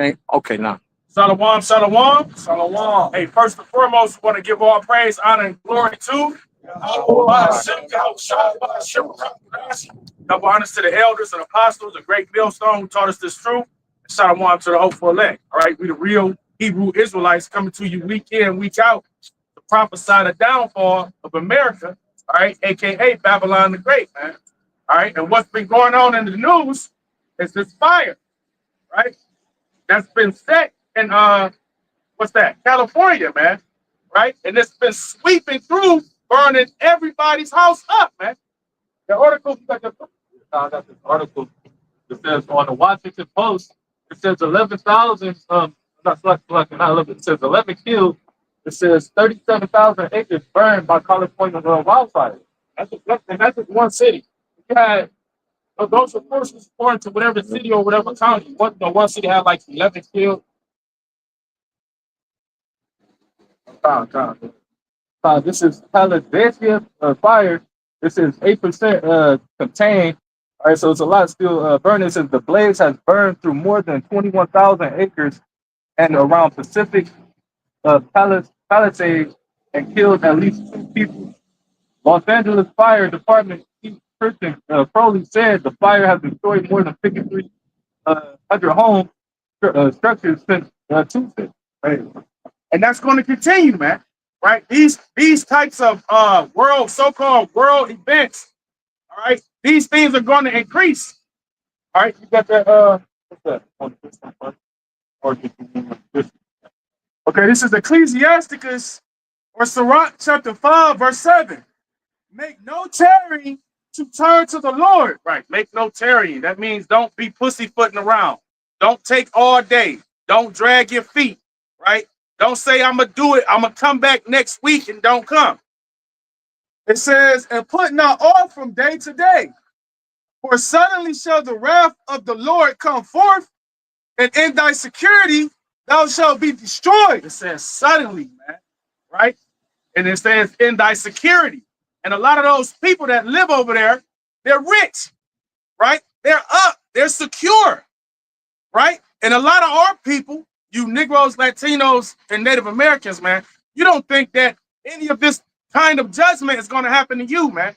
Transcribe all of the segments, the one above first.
ain't okay now. Shalom, shalom, shalom. Hey, first and foremost, we want to give all praise, honor, and glory to BAHASHAM, BAHASHAM, HAQADASH. Double honors to the elders and apostles, a great millstone who taught us this truth. And shalom to the hopeful elect. All right, we the real Hebrew Israelites coming to you week in, week out to prophesy the downfall of America. All right, aka Babylon the Great, man. All right, and what's been going on in the news is this fire, right? That's been set in what's that? California, man. Right? And it's been sweeping through, burning everybody's house up, man. The article, got this article that says on the Washington Post, it says 11,000, not 11, it says 11 killed. It says 37,000 acres burned by California wildfire. That's just one city. You had those reports was according to whatever city or whatever county. One city had like 11 killed. This is Philadelphia fire. This is 8% contained. All right, so it's a lot still burning. It says the blaze has burned through more than 21,000 acres and around Pacific Palisades and killed at least 2 people. Los Angeles Fire Department Chief Christian Crowley said the fire has destroyed more than 5,300 home structures since Tuesday. Right? And that's going to continue, man. Right? These types of so-called world events, all right, these things are going to increase. All right, you got that what's that? Okay, this is Ecclesiasticus or Sirach chapter 5, verse 7. Make no tarrying to turn to the Lord. Right, make no tarrying. That means don't be pussyfooting around. Don't take all day. Don't drag your feet, right? Don't say, I'm going to do it. I'm going to come back next week and don't come. It says, and put not off from day to day. For suddenly shall the wrath of the Lord come forth, and in thy security thou shalt be destroyed. It says suddenly, man, right? And it says in thy security. And a lot of those people that live over there, they're rich, right? They're up, they're secure, right? And a lot of our people, you Negroes, Latinos, and Native Americans, man, you don't think that any of this kind of judgment is going to happen to you, man.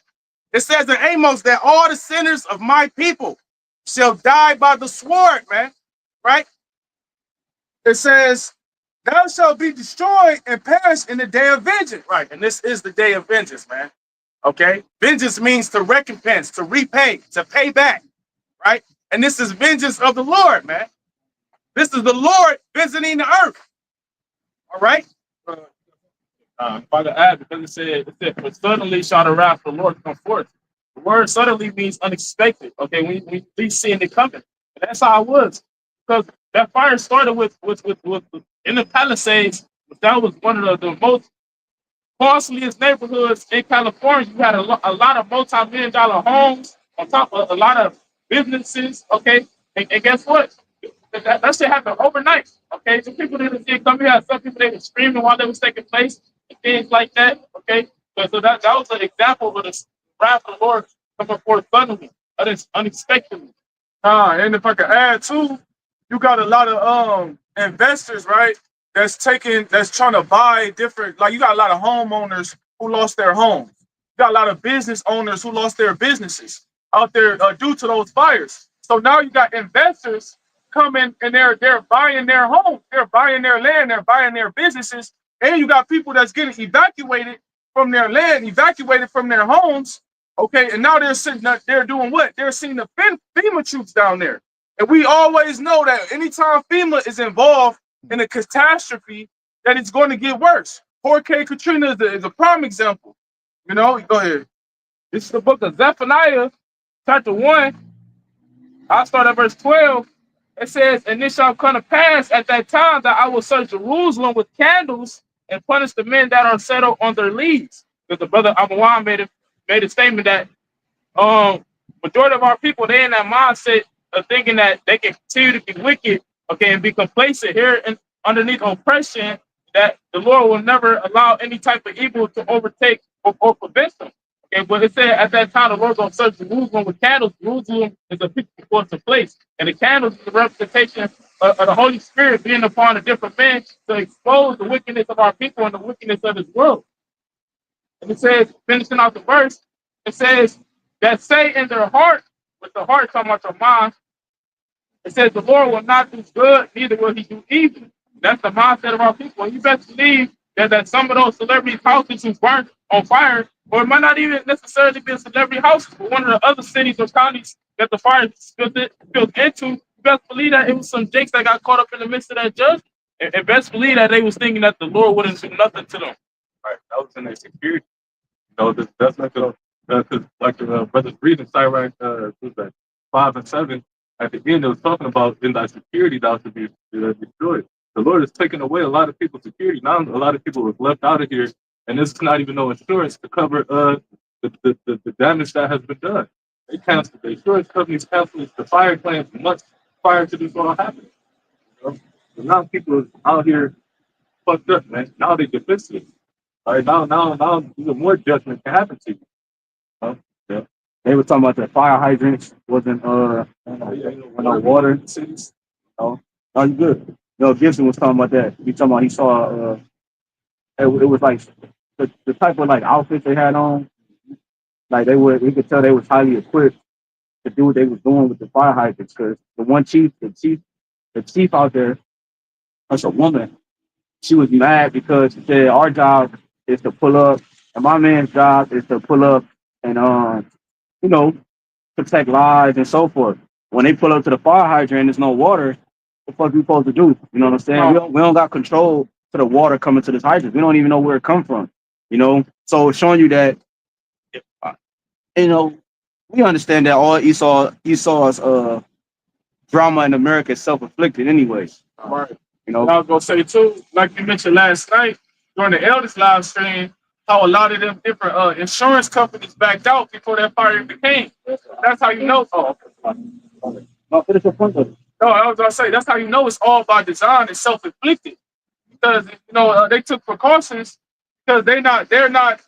It says in Amos that all the sinners of my people shall die by the sword, man, right? It says, thou shalt be destroyed and perish in the day of vengeance, right? And this is the day of vengeance, man, okay? Vengeance means to recompense, to repay, to pay back, right? And this is vengeance of the Lord, man. This is the Lord visiting the earth. All right. By the add, because it said, but suddenly shall the wrath of the Lord come forth. The word suddenly means unexpected. Okay, we least seeing it coming. And that's how it was. Because that fire started with in the Palisades. That was one of the most costliest neighborhoods in California. You had a lot of multi-million dollar homes on top of a lot of businesses. Okay, and guess what? That shit happened overnight. Okay, some people didn't see it come here. Some people they were screaming while they was taking place and things like that. Okay, so that was an example of the wrath of the Lord coming forth suddenly, unexpectedly. And if I could add too, you got a lot of investors, right? That's trying to buy different. Like you got a lot of homeowners who lost their homes. You got a lot of business owners who lost their businesses out there due to those fires. So now you got investors coming and they're buying their homes, they're buying their land, they're buying their businesses, and you got people that's getting evacuated from their land, evacuated from their homes. Okay, and now they're doing what? They're seeing the FEMA troops down there, and we always know that anytime FEMA is involved in a catastrophe, that it's going to get worse. Hurricane Katrina is a prime example. You know, go ahead. This is the book of Zephaniah, chapter 1. I'll start at verse 12. It says, and it shall come to pass at that time that I will search Jerusalem with candles and punish the men that are settled on their leads. Because the brother Abawan made a statement that majority of our people, they in that mindset of thinking that they can continue to be wicked, okay, and be complacent here and underneath oppression, that the Lord will never allow any type of evil to overtake or prevent them. Okay, but it said at that time the Lord gonna search Jerusalem with candles. Jerusalem is a picture for its place, and the candles is a representation of the Holy Spirit being upon a different man to expose the wickedness of our people and the wickedness of this world. And it says, finishing out the verse, it says that say in their heart, with the heart talking about your mind, it says the Lord will not do good, neither will he do evil. That's the mindset of our people. And you best believe that some of those celebrity houses who burnt on fire, or it might not even necessarily be a celebrity house, but one of the other cities or counties that the fire spilled into, you best believe that it was some jakes that got caught up in the midst of that judgment. And best believe that they was thinking that the Lord wouldn't do nothing to them. Right, that was in their security. That's like like brother's reading, right? Who's that? 5 and 7. At the end, it was talking about in that security that was to be destroyed. The Lord is taking away a lot of people's security. Now a lot of people was left out of here, and this is not even no insurance to cover the damage that has been done. They canceled the insurance companies canceled the fire claims months prior to this all happening. You know? So now people are out here fucked up, man. Now they defensive. All right, now even more judgment can happen to you. Yeah. They were talking about the fire hydrants wasn't no water in cities. No, you good. No, Gibson was talking about that. He talking about he saw it was like the type of like outfits they had on, like we could tell they was highly equipped to do what they was doing with the fire hydrants, because the chief out there, that's a woman. She was mad because she said our job is to pull up, and my man's job is to pull up and you know, protect lives and so forth. When they pull up to the fire hydrant and there's no water, what the fuck we supposed to do? You know what I'm saying? We don't got control to the water coming to this hydrant. We don't even know where it come from. You know, so it's showing you that we understand that all Esau's drama in America is self-inflicted anyways. Right. I was gonna say too, like you mentioned last night during the eldest live stream, how a lot of them different insurance companies backed out before that fire became. That's how you know. No, finish your point. No, I was gonna say that's how you know it's all by design and self-inflicted, because they took precautions because they're not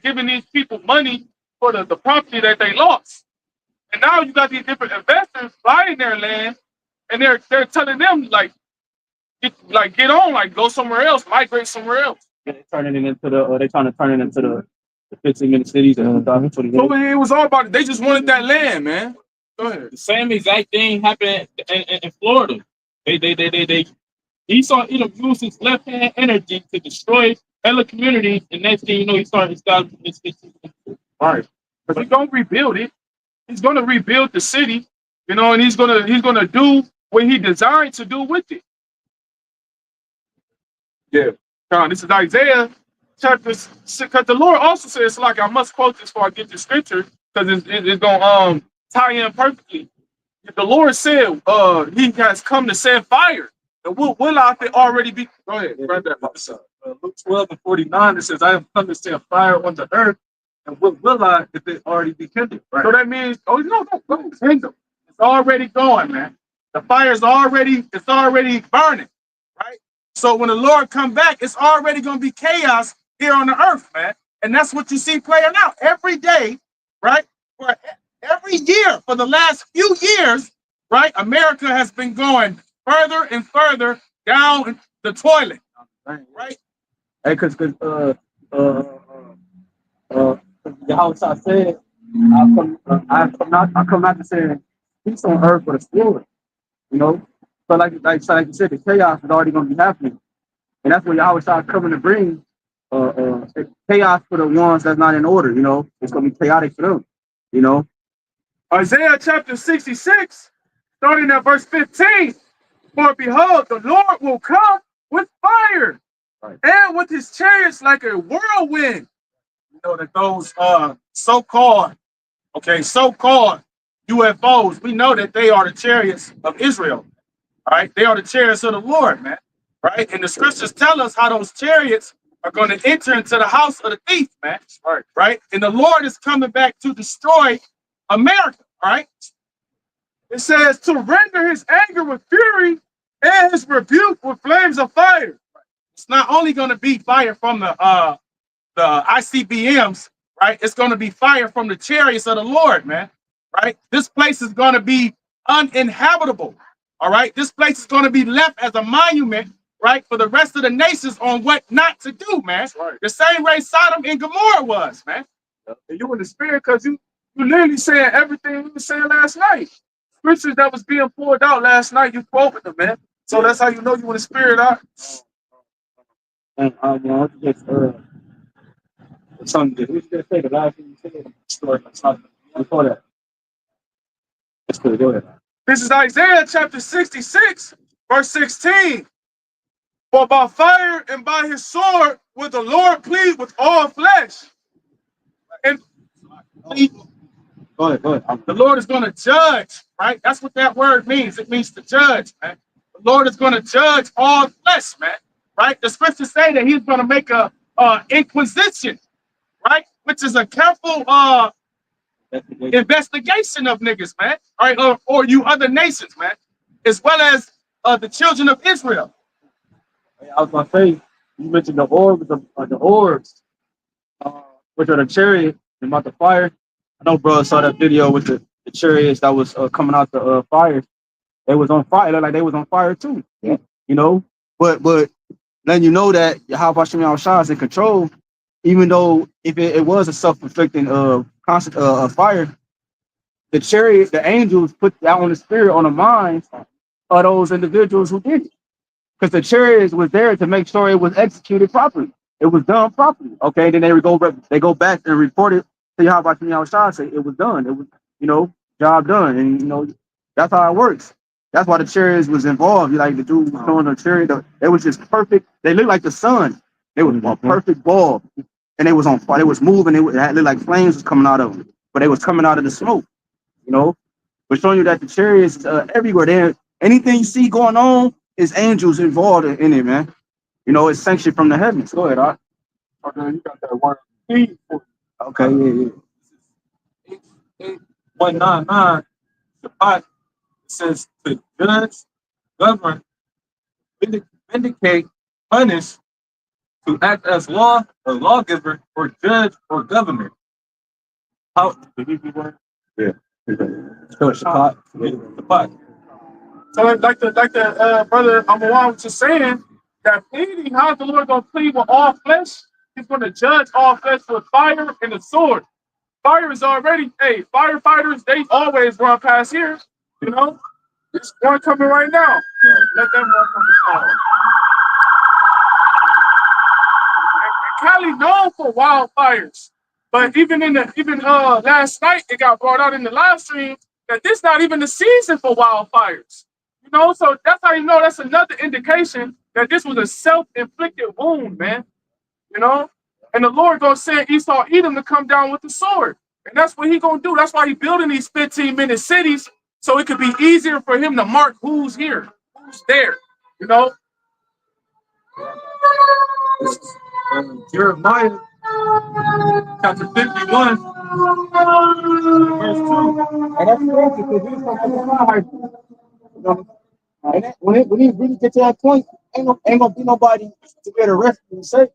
giving these people money for the property that they lost. And now you got these different investors buying their land, and they're telling them get on, like go somewhere else, migrate somewhere else. Yeah, they're trying to turn it into the 15-minute cities and 2020. So it was all about it. They just wanted that land, man. Go ahead. The same exact thing happened in Florida. Esau used his left hand energy to destroy hella communities, and next thing you know, he started establishing this. Right. But he's gonna rebuild it. He's gonna rebuild the city, and he's gonna do what he designed to do with it. Yeah. This is Isaiah chapter 6, because the Lord also says, like, I must quote this before I get the scripture, because it's gonna tie in perfectly. The Lord said he has come to send fire. And will out there already be? Go ahead, right there. Luke 12 and 49, it says, I have come to send fire on the earth, and will I if it already be kindled? Right. So that means, no, kingdom. It's already going, man. The fire is already burning, right? So when the Lord come back, it's already going to be chaos here on the earth, man. And that's what you see playing out every day, right? For every year, for the last few years, right? America has been going further and further down the toilet, right? Hey, because Yahawashi said, I come not to say peace on earth but a sword, So like you said, the chaos is already going to be happening, and that's what Yahawashi coming to bring chaos for the ones that's not in order. It's going to be chaotic for them. Isaiah chapter 66, starting at verse 15. For behold, the Lord will come with fire, right, and with his chariots like a whirlwind. That those so-called UFOs, we know that they are the chariots of Israel, right? They are the chariots of the Lord, man, right? And the scriptures tell us how those chariots are going to enter into the house of the thief, man, right? And the Lord is coming back to destroy America, right? It says to render his anger with fury and his rebuke with flames of fire. It's not only going to be fire from the ICBMs, right? It's going to be fire from the chariots of the Lord, man, right? This place is going to be uninhabitable. All right, this place is going to be left as a monument, right, for the rest of the nations on what not to do, man. Right. The same way Sodom and Gomorrah was, man. And you in the spirit because you literally saying everything we were saying last night. Scriptures that was being poured out last night, you quoted them, man. So that's how you know you in the spirit, out. And just something that we should say the last thing you said. Story before that. That's good. Go ahead. This is Isaiah chapter 66, verse 16. For by fire and by his sword will the Lord plead with all flesh. And go ahead. The Lord is going to judge, right? That's what that word means. It means to judge, man. The Lord is going to judge all flesh, man. Right? The scriptures say that he's going to make a inquisition, right? Which is a careful investigation of niggas, man. All right, or you other nations, man, as well as the children of Israel. I was gonna say, you mentioned the orbs, the orbs, which are the chariot and about the fire. I know, bro, saw that video with the chariots that was coming out the fire. They was on fire. It looked like they was on fire too. Yeah. You know, but letting you know that YAHAWASHI is in control, even though if it was a self-inflicting constant fire, the chariot, the angels put that on the spirit, on the minds of those individuals who did it. Because the chariots was there to make sure it was executed properly. It was done properly. Okay, then they go back and report it to YAHAWASHI, say it was done. It was, job done. And that's how it works. That's why the chariots was involved. Like the dude was showing the chariot, it was just perfect. They looked like the sun. They was a perfect ball. And they was on fire. They was moving. It looked like flames was coming out of them. But they was coming out of the smoke, But showing you that the chariots is everywhere. There, anything you see going on is angels involved in it, man. It's sanctioned from the heavens. Go ahead, Art. Okay, you got that word. Okay, yeah. 199, the pot says to judge, govern, vindicate, punish, to act as a lawgiver, or judge, or governor. How did you be one? Yeah. The pot. So like the brother Amawan was just saying, that pleading, how's the Lord going to plead with all flesh? He's going to judge all flesh with fire and the sword. Fire is already, hey, firefighters, they always run past here, There's one coming right now. Yeah. Let them run from the fire. And Cali known for wildfires. But even last night, it got brought out in the live stream that this not even the season for wildfires. So that's how you know that's another indication that this was a self-inflicted wound, man. And the Lord gonna send Esau Edom to come down with the sword. And that's what he gonna do. That's why he building these 15-minute cities, so it could be easier for him to mark who's here, who's there, Jeremiah chapter 51, verse 2. And that's crazy because he's from and when he really get to that point, ain't gonna be nobody to get arrested and say.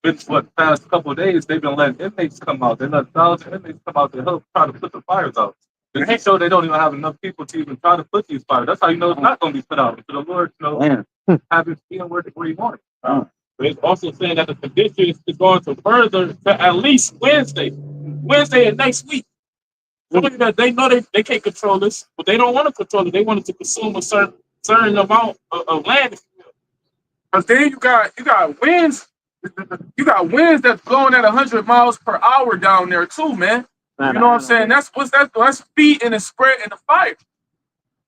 Been what past couple of days they've been letting inmates come out. They let 1,000 inmates come out to help try to put the fires out. Because they show they don't even have enough people to even try to put these fires. That's how you know it's not going to be put out. So the Lord, have it being where he wants. But it's also saying that the condition is going to further to at least Wednesday and next week. Showing that they know they can't control this, but they don't want to control it. They want it to consume a certain amount of land. Because then you got winds. You got winds that's blowing at 100 miles per hour down there too, man. You know what I'm saying? That's speed and the spread and the fire.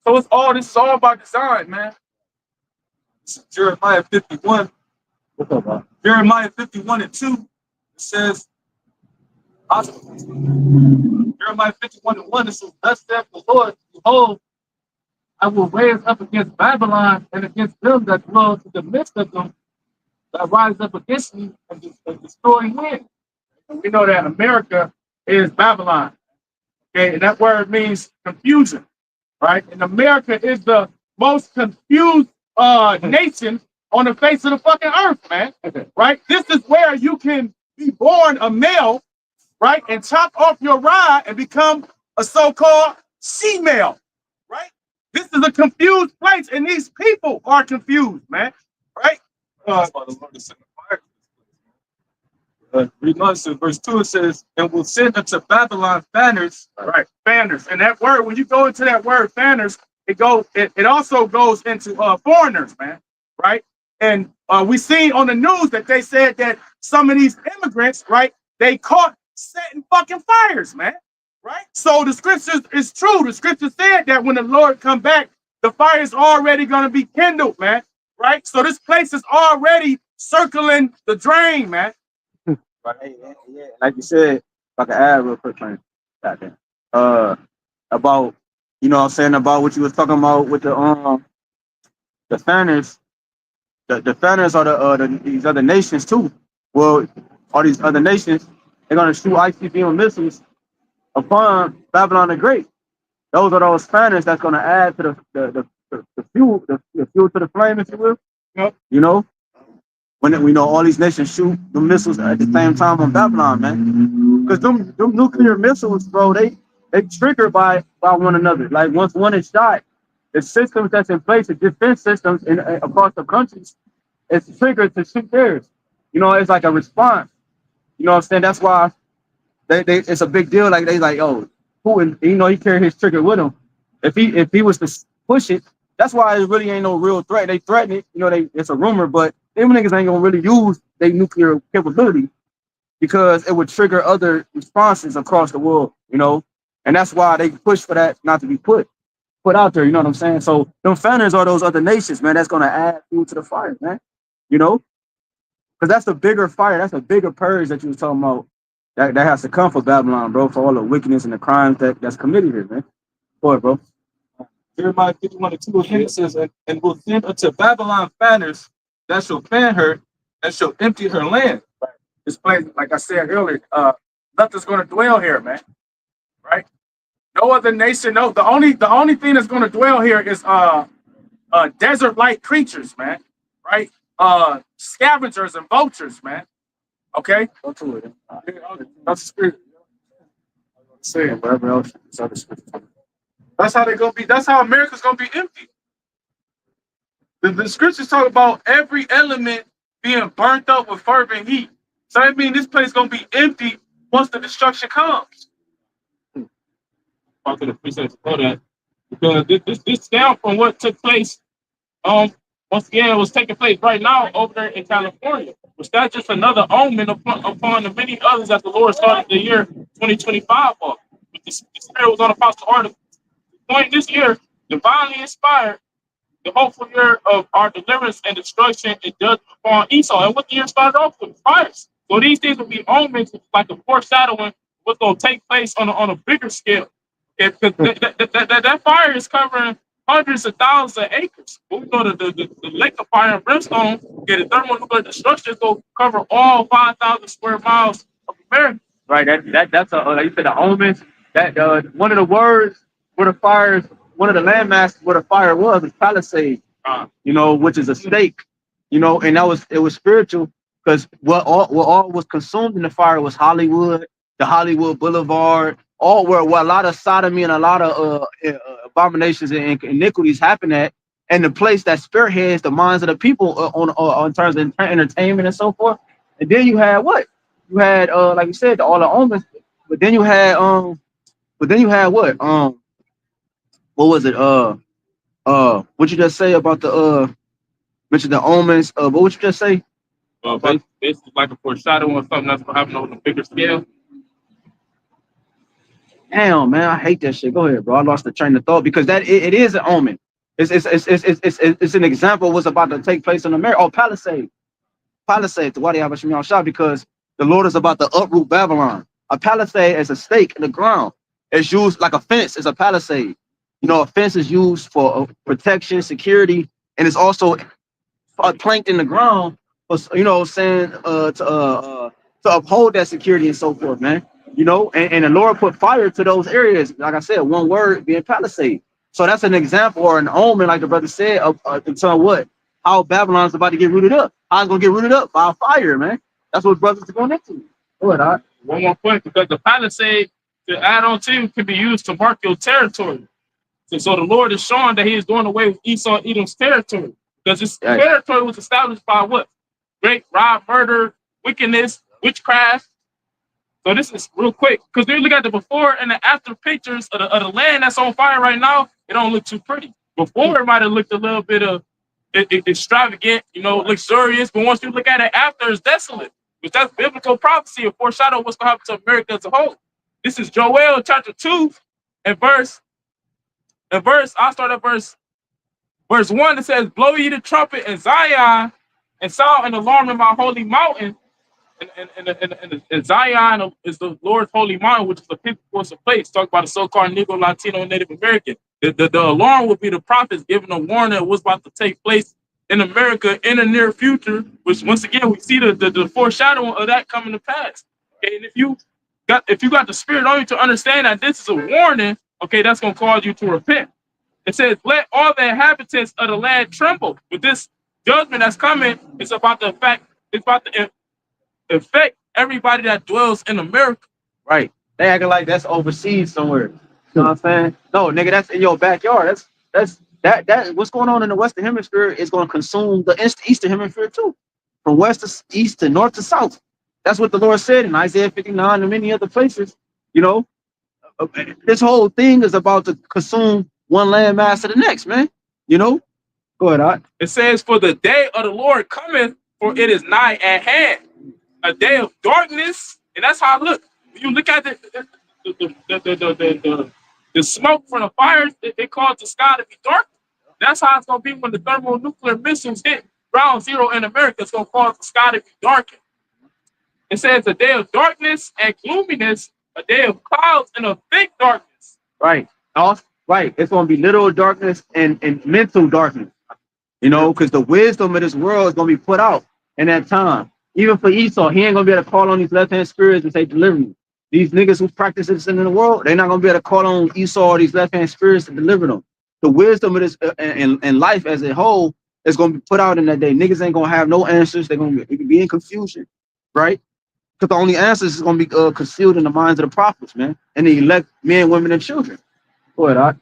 So this is all by design, man. Jeremiah 51. What's up, bro? Jeremiah 51 and 2. It says, Jeremiah 51 and 1, it says, thus saith the Lord, behold, I will raise up against Babylon and against them that dwell in the midst of them, that rise up against me and destroy men. We know that America is Babylon. Okay, and that word means confusion, right? And America is the most confused nation on the face of the fucking earth, man. Right? This is where you can be born a male, right, and chop off your rod and become a so-called she-male, right? This is a confused place, and these people are confused, man. Right? That's why the Lord is sending fire. Read on, so verse 2 it says, and will send unto Babylon fanners. Right, fanners. And that word, when you go into that word fanners, it also goes into foreigners, man. Right? And we seen on the news that they said that some of these immigrants, right, they caught setting fucking fires, man. Right? So the scriptures is true. The scripture said that when the Lord come back, the fire is already gonna be kindled, man. Right? So this place is already circling the drain, man. Right. Yeah. Like you said, if I can add real quick, man. Goddamn. About, you know what I'm saying, about what you was talking about with the fanners. The fanners are these other nations too. Well, all these other nations, they're gonna shoot ICBM missiles upon Babylon the Great. Those are those fanners that's gonna add to the fuel, the fuel to the flame, if you will. Yep. You know, when we know all these nations shoot the missiles at the same time on Babylon, man. Because them nuclear missiles, bro, they trigger by one another. Like once one is shot, the systems that's in place, the defense systems across the countries, it's triggered to shoot theirs. You know, it's like a response. You know what I'm saying? That's why they it's a big deal. Like they like, oh, Putin, you know, he carried his trigger with him. If he was to push it, that's why it really ain't no real threat. They threaten it, you know, it's a rumor, but them niggas ain't gonna really use their nuclear capability because it would trigger other responses across the world, you know, and that's why they push for that not to be put out there. You know what I'm saying? So them fanners are those other nations, man. That's gonna add fuel to the fire, man. You know, because that's a bigger fire. That's a bigger purge that you was talking about. That has to come for Babylon, bro, for all the wickedness and the crimes that's committed here, man. Go ahead, bro. Jeremiah 51:2 again, it says, and will send unto Babylon fanners that shall fan her and shall empty her land. This place, like I said earlier, nothing's gonna dwell here, man. Right? No other nation. No, the only thing that's gonna dwell here is desert-like creatures, man. Right? Scavengers and vultures, man. Okay. Go to it. That's the spirit. Saying wherever else is other scripture. That's how they're gonna be. That's how America's gonna be empty. The scriptures talk about every element being burnt up with fervent heat. So that means this place is gonna be empty once the destruction comes. I could appreciate for that because this down from what took place. Once again, it was taking place right now over there in California. Was that just another omen upon the many others that the Lord started the year 2025 off? The Spirit was on Apostle Arthur. The point this year, divinely inspired, the hopeful year of our deliverance and destruction and judgment upon Esau. And what the year started off with fires. So these things will be omens, like a foreshadowing what's going to take place on a bigger scale. Because that fire is covering hundreds of thousands of acres. When we go to the lake of fire and brimstone, the thermonuclear destruction is going to cover all 5,000 square miles of America. Right. That's like you said, the omens. That one of the words where the fires, one of the landmasses where the fire was Palisade. You know, which is a stake. You know, and it was spiritual because what all was consumed in the fire was Hollywood, the Hollywood Boulevard, all where a lot of sodomy and a lot of abominations and iniquities happen at, and the place that spearheads the minds of the people on terms of entertainment and so forth. And then you had what? You had like you said, all the omens, but then you had what? What was it? What you just say about the mention the omens? What would you just say? Basically like a foreshadowing of something that's gonna happen on a bigger scale. Damn, man, I hate that shit. Go ahead, bro. I lost the train of thought because it is an omen. It's an example of what's about to take place in America. Oh, Palisade, the YAHWAH, because the Lord is about to uproot Babylon. A palisade is a stake in the ground. It's used like a fence. It's a palisade. You know, a fence is used for protection, security, and it's also planked in the ground for, you know, saying to uphold that security and so forth, man. You know, and the Lord put fire to those areas. Like I said, one word being palisade. So that's an example or an omen, like the brother said, of what? How Babylon's about to get rooted up. How it's gonna get rooted up by fire, man. That's what brothers are going into. Go ahead, One more point, because the palisade to add on to can be used to mark your territory. So the Lord is showing that he is doing away with Esau, Edom's territory. Because this territory was established by what? Rape, rob, murder, wickedness, witchcraft. So this is real quick. Because you look at the before and the after pictures of the land that's on fire right now, it don't look too pretty. Before it might have looked a little bit of extravagant, you know, luxurious. But once you look at it after, it's desolate. Because that's biblical prophecy, a foreshadow of what's going to happen to America as a whole. This is Joel chapter 2 and verse. I'll start at verse 1. It says, blow ye the trumpet in Zion and sound an alarm in my holy mountain. And Zion is the Lord's holy mountain, which is a people place. Talk about the so-called Negro, Latino, and Native American. The alarm would be the prophets giving a warning of what's about to take place in America in the near future, which once again we see the foreshadowing of that coming to pass. Okay, and if you got the spirit on you to understand that this is a warning, okay, that's gonna cause you to repent. It says, let all the inhabitants of the land tremble. But this judgment that's coming is about the fact, it's about to affect everybody that dwells in America. Right. They acting like that's overseas somewhere. You know what I'm saying? No, nigga, that's in your backyard. That what's going on in the Western Hemisphere is going to consume the Eastern Hemisphere too. From west to east to north to south. That's what the Lord said in Isaiah 59 and many other places. You know, this whole thing is about to consume one landmass to the next, man. You know? Go ahead, Art. It says, for the day of the Lord cometh, for it is nigh at hand. A day of darkness, and that's how I look. When you look at the smoke from the fires, they cause the sky to be dark. That's how it's gonna be when the thermonuclear missiles hit ground zero in America. It's gonna cause the sky to be darkened. It says a day of darkness and gloominess, a day of clouds and of thick darkness. Right. Right. It's gonna be literal darkness and mental darkness. You know, because the wisdom of this world is gonna be put out in that time. Even for Esau, he ain't gonna be able to call on these left-hand spirits and say, deliver me. These niggas who practice this in the world, they're not gonna be able to call on Esau or these left-hand spirits to deliver them. The wisdom of this and life as a whole is gonna be put out in that day. Niggas ain't gonna have no answers. They're gonna be in confusion, right? Because the only answers is gonna be concealed in the minds of the prophets, man, and the elect men, women, and children. Go ahead, Art.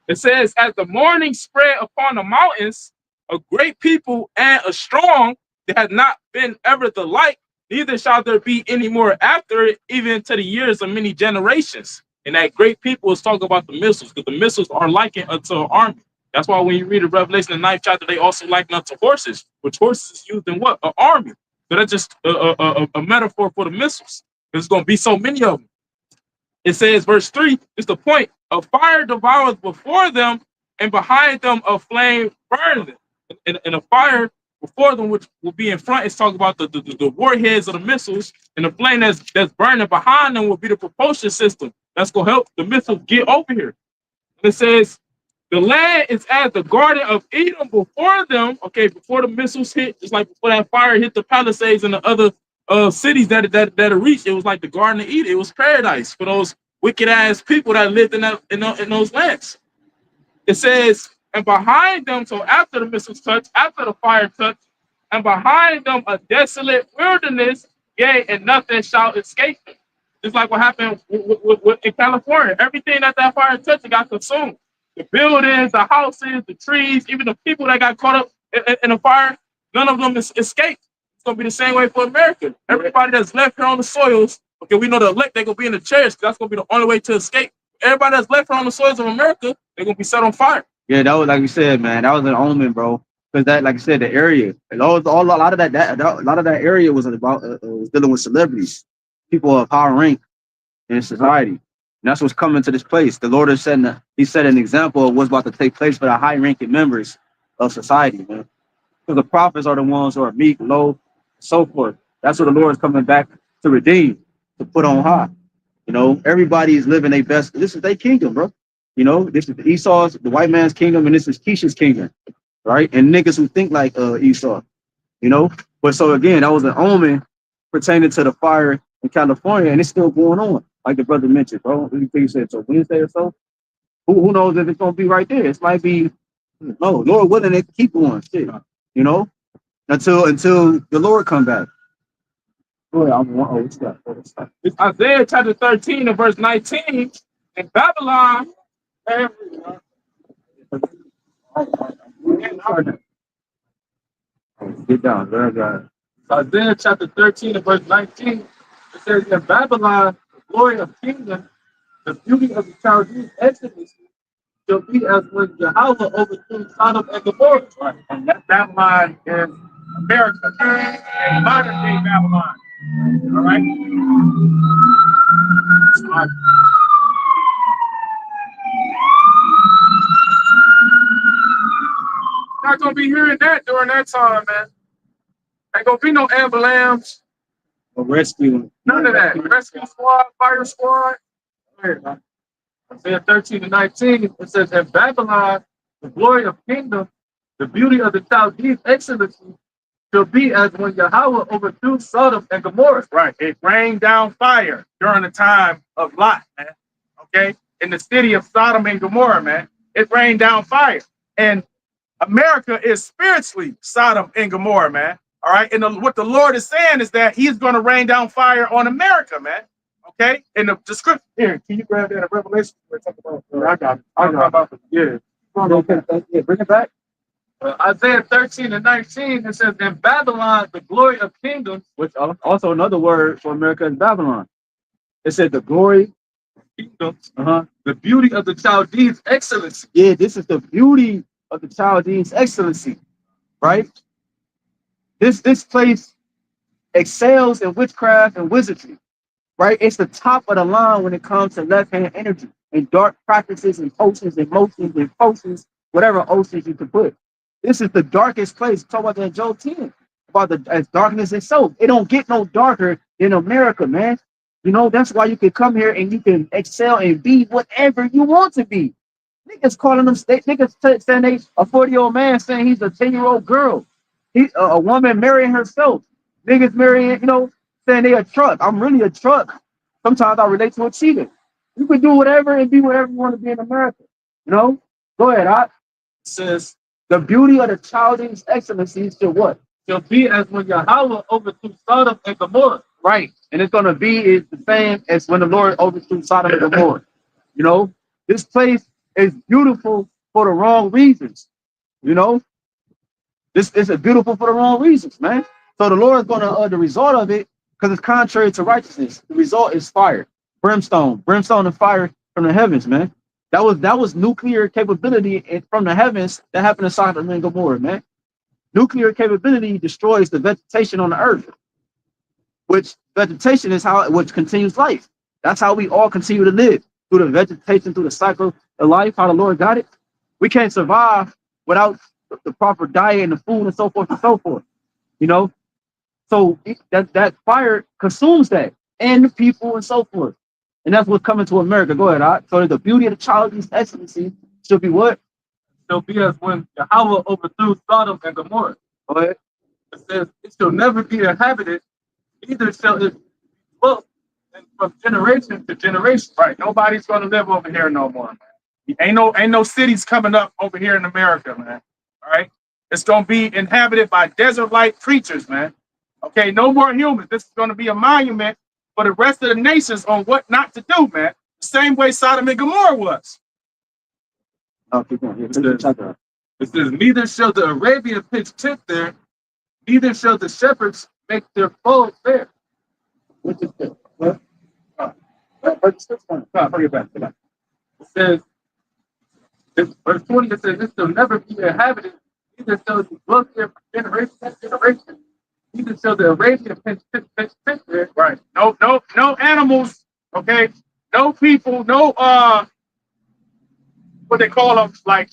It says, as the morning spread upon the mountains, a great people and a strong, that has not been ever the like, neither shall there be any more after it, even to the years of many generations. And that great people is talking about the missiles, because the missiles are likened unto an army. That's why when you read the Revelation, the 9th chapter, they also liken unto horses, which horses is used in what? An army. So that's just a metaphor for the missiles. There's going to be so many of them. It says, verse 3 is the point. A fire devours before them, and behind them a flame burns them. And a fire before them, which will be in front, is talking about the warheads of the missiles, and the flame that's burning behind them will be the propulsion system that's going to help the missiles get over here. And it says, the land is as the garden of Eden before them, okay, before the missiles hit, just like before that fire hit the Palisades and the other cities that it reached. It was like the Garden of Eden. It was paradise for those wicked ass people that lived in those lands. It says, and behind them, so after the missiles touch, after the fire touch, and behind them a desolate wilderness, yea, and nothing shall escape them. Just like what happened in California. Everything that fire touched got consumed. The buildings, the houses, the trees, even the people that got caught up in the fire, none of them escaped. It's going to be the same way for America. Everybody that's left here on the soils, okay, we know the elect, they're going to be in the chairs, because that's going to be the only way to escape. Everybody that's left here on the soils of America, they're going to be set on fire. Yeah, that was like you said, man. That was an omen, bro. Because that, like I said, the area, a lot of that area was about was dealing with celebrities, people of high rank in society. And that's what's coming to this place. The Lord has said, he set an example of what's about to take place for the high-ranking members of society, man. Because the prophets are the ones who are meek, low, so forth. That's what the Lord is coming back to redeem, to put on high. You know, everybody is living their best. This is their kingdom, bro. You know, this is Esau's, the white man's kingdom, and this is Keisha's kingdom, right? And niggas who think like Esau, you know. But so again, that was an omen pertaining to the fire in California, and it's still going on, like the brother mentioned, bro. You said so Wednesday or so. Who knows if it's gonna be right there? It might be, no, Lord willing, it keep going, shit, you know, until the Lord come back. It's Isaiah chapter 13 and verse 19. In Babylon, Get down. Very good. Isaiah chapter 13 and verse 19, it says, in Babylon, the glory of kingdom, the beauty of the Chaldees excellency shall be as when Yahawah overthrew Sodom and Gomorrah. Right. And that Babylon is America, and modern day Babylon. All right. Right. Not gonna be hearing that during that time, man. Ain't gonna be no ambulance, A rescue. none of that. Rescue squad, fire squad. Isaiah 13 and 19, it says, in Babylon, the glory of kingdom, the beauty of the Chaldees excellency shall be as when Yahawah overthrew Sodom and Gomorrah. Right. It rained down fire during the time of Lot, man. Okay. In the city of Sodom and Gomorrah, man. It rained down fire. And America is spiritually Sodom and Gomorrah, man. All right. And what the Lord is saying is that he's going to rain down fire on America, man. Okay. In the description here, can you grab that in Revelation? We're talking about, I got it. I got it. yeah. Yeah, bring it back. Isaiah 13 and 19, it says, in Babylon, the glory of kingdoms, Which also another word for America is Babylon. It said the glory. kingdoms, Uh-huh. the beauty of the Chaldees excellency. Yeah, this is the beauty of the Chaldees excellency, right? This place excels in witchcraft and wizardry, right? It's the top of the line when it comes to left-hand energy and dark practices and potions and motions and potions, whatever oceans you can put. This is the darkest place. Talk about that in Joel 10, about the as darkness itself. It don't get no darker than America, man. You know, that's why you can come here and you can excel and be whatever you want to be. Niggas calling them, niggas saying they a 40-year-old man saying he's a 10-year-old girl. He a woman marrying herself. Niggas marrying, you know, saying they a truck. I'm really a truck. Sometimes I relate to a cheater. You can do whatever and be whatever you want to be in America. You know? Go ahead, I Says, the beauty of the Chaldees excellency to what? shall be as when Yahawah overthrew Sodom and Gomorrah. Right. And it's gonna be is the same as when the Lord overthrew Sodom and Gomorrah. You know, this place is beautiful for the wrong reasons. You know, this is beautiful for the wrong reasons, man. So the Lord is gonna the result of it, because it's contrary to righteousness. The result is fire, brimstone and fire from the heavens, man. That was nuclear capability from the heavens that happened in Sodom and Gomorrah, man. Nuclear capability destroys the vegetation on the earth, which vegetation is which continues life. That's how we all continue to live, through the vegetation, through the cycle of life, how the Lord got it. We can't survive without the proper diet and the food and so forth and so forth. You know, so that fire consumes that and the people and so forth. And that's what's coming to America. Go ahead, right? So the beauty of the Chaldees excellency should be what? Shall be as when Yahawah overthrew Sodom and Gomorrah. Go ahead. It says, it shall never be inhabited, neither shall it dwell from generation to generation. Right. Nobody's gonna live over here no more, man. Ain't no cities coming up over here in America, man. All right. It's gonna be inhabited by desert-like creatures, man. Okay, no more humans. This is gonna be a monument for the rest of the nations on what not to do, man. The same way Sodom and Gomorrah was. Oh, keep going. It says, neither shall the Arabian pitch tent there, neither shall the shepherds make their foes there. Which is good. What? Bring it back to that. It says, verse 20, it says, this shall never be inhabited, neither shall it dwell there from generation to generation. Neither shall the Arabian pitch there. Right. No animals. Okay. No people. No what they call them, like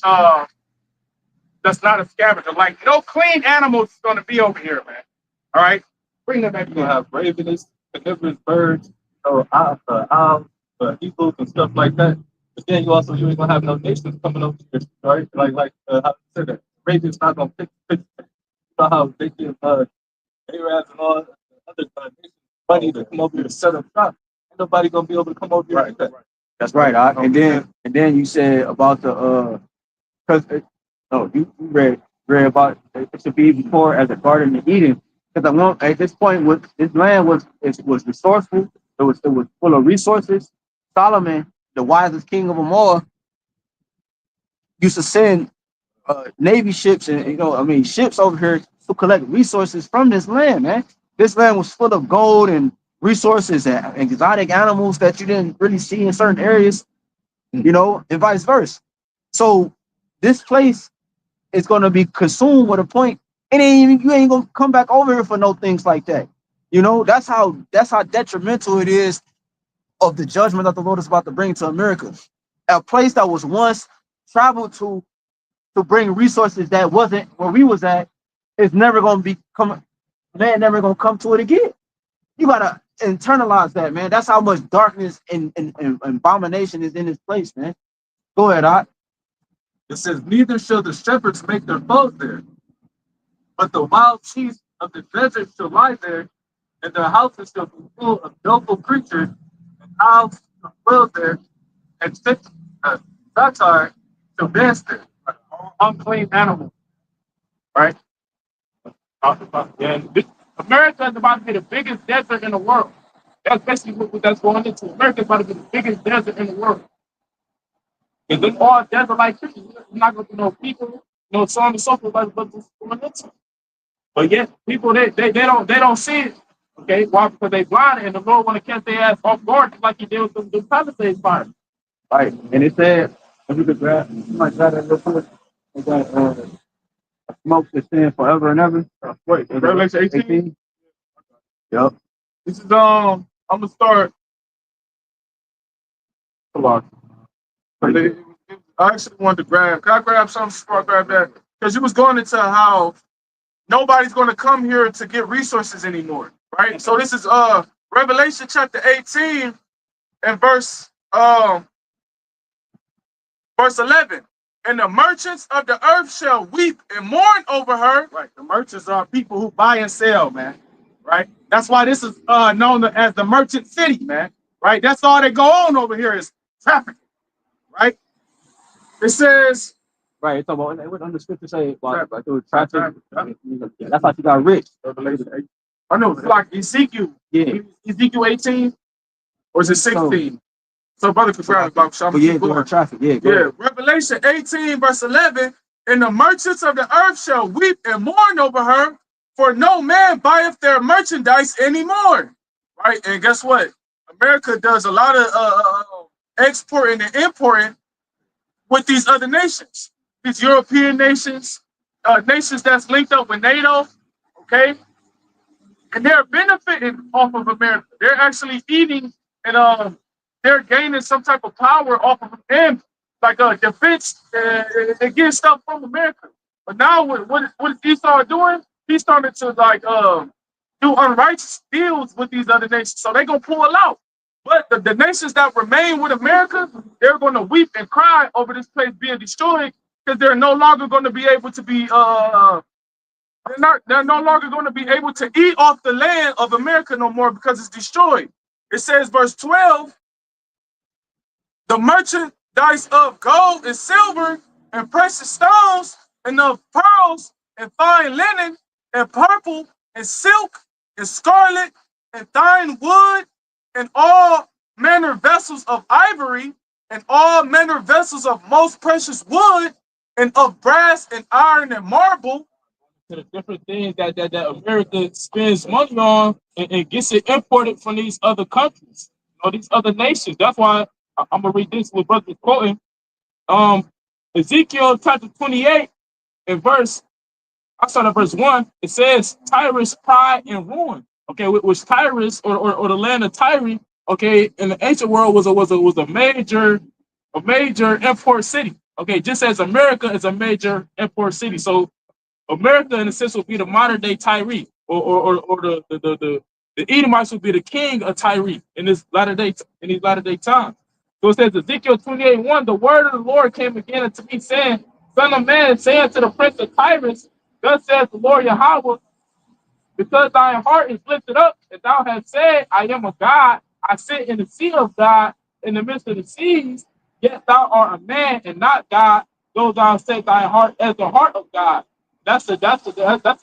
that's not a scavenger. Like no clean animals is gonna be over here, man. All right. Bring them back. You're gonna have ravens, carnivorous birds, owls, eagles, and stuff like that. But then you ain't gonna have no nations coming over here, right? Like how to say that? Ravens not gonna pick. You know how they give Arabs and all other nations money to come over here to set up shop. Ain't nobody gonna be able to come over here like that. That's right. And then you said about the because you read about it should be before as a garden of Eden. Because at this point, this land was resourceful. It was full of resources. Solomon, the wisest king of them all, used to send Navy ships and I mean ships over here to collect resources from this land, man. This land was full of gold and resources and exotic animals that you didn't really see in certain areas, and vice versa. So this place is gonna be consumed with a point. You ain't gonna come back over here for no things like that. That's how detrimental it is of the judgment that the Lord is about to bring to America. A place that was once traveled to bring resources that wasn't where we was at is never gonna man, never gonna come to it again. You gotta internalize that, man. That's how much darkness and abomination is in this place, man. Go ahead, Art. It says, neither shall the shepherds make their boast there, but the wild beasts of the desert shall lie there, and their houses shall be full of noble creatures, and owls shall dwell there, and satire shall dance there. Unclean animals, right? And America is about to be the biggest desert in the world. That's basically what that's going into. America is about to be the biggest desert in the world. If it's all desert like Christians, you're not going to be no people, no so on and so forth, like what this is going into. But yet, people they don't see it. Okay, why? Because they blind and the Lord want to catch their ass off guard, just like He did with the Palisades fire. Right. And it said, if you could you might grab that real quick. It got smoke to stand forever and ever. Wait, Revelation 18? Yep. This is I'm gonna start. Hold on. I actually wanted to grab. Can I grab something before I grab that? Because you was going into how nobody's going to come here to get resources anymore, right? So this is Revelation chapter 18 and verse 11. And the merchants of the earth shall weep and mourn over her. Right. The merchants are people who buy and sell, man. Right. That's why this is known as the merchant city, man. Right. That's all that go on over here is trafficking. Right. It says. Right. It's about what the scripture say about traffic. That's how you got rich. I know. It's like Ezekiel. Yeah. Ezekiel 18 or is it 16? So brother could grab about traffic. Yeah. Revelation 18 verse 11. And the merchants of the earth shall weep and mourn over her, for no man buyeth their merchandise anymore. Right. And guess what? America does a lot of exporting and importing with these other nations, these European nations, nations that's linked up with NATO. Okay. And they're benefiting off of America. They're actually eating and they're gaining some type of power off of them, like defense. They get stuff from America. But now, what is Esau doing? He's starting to like do unrighteous deals with these other nations. So they're gonna pull out. But the nations that remain with America, they're gonna weep and cry over this place being destroyed because they're no longer going to be able to be they're no longer going to be able to eat off the land of America no more because it's destroyed. It says, verse 12, the merchandise of gold and silver and precious stones and of pearls and fine linen and purple and silk and scarlet and fine wood and all manner vessels of ivory and all manner vessels of most precious wood and of brass and iron and marble. To the different things that America spends money on and gets it imported from these other countries, these other nations. That's why I'm gonna read this with brother quoting Ezekiel chapter 28 and I start at verse 1. It says Tyrus, pride and ruin. Okay, which Tyrus or the land of Tyre, okay, in the ancient world was a major import city. Okay, just as America is a major import city. So America, in a sense, would be the modern day Tyre, or the Edomites would be the king of Tyre in these latter day times. So it says Ezekiel 28:1, the word of the Lord came again unto me, saying, Son of man, saying to the prince of Tyrus, thus says the Lord Yahawah, because thy heart is lifted up, and thou hast said, I am a God, I sit in the sea of God, in the midst of the seas, yet thou art a man and not God, though thou set thy heart as the heart of God. That's the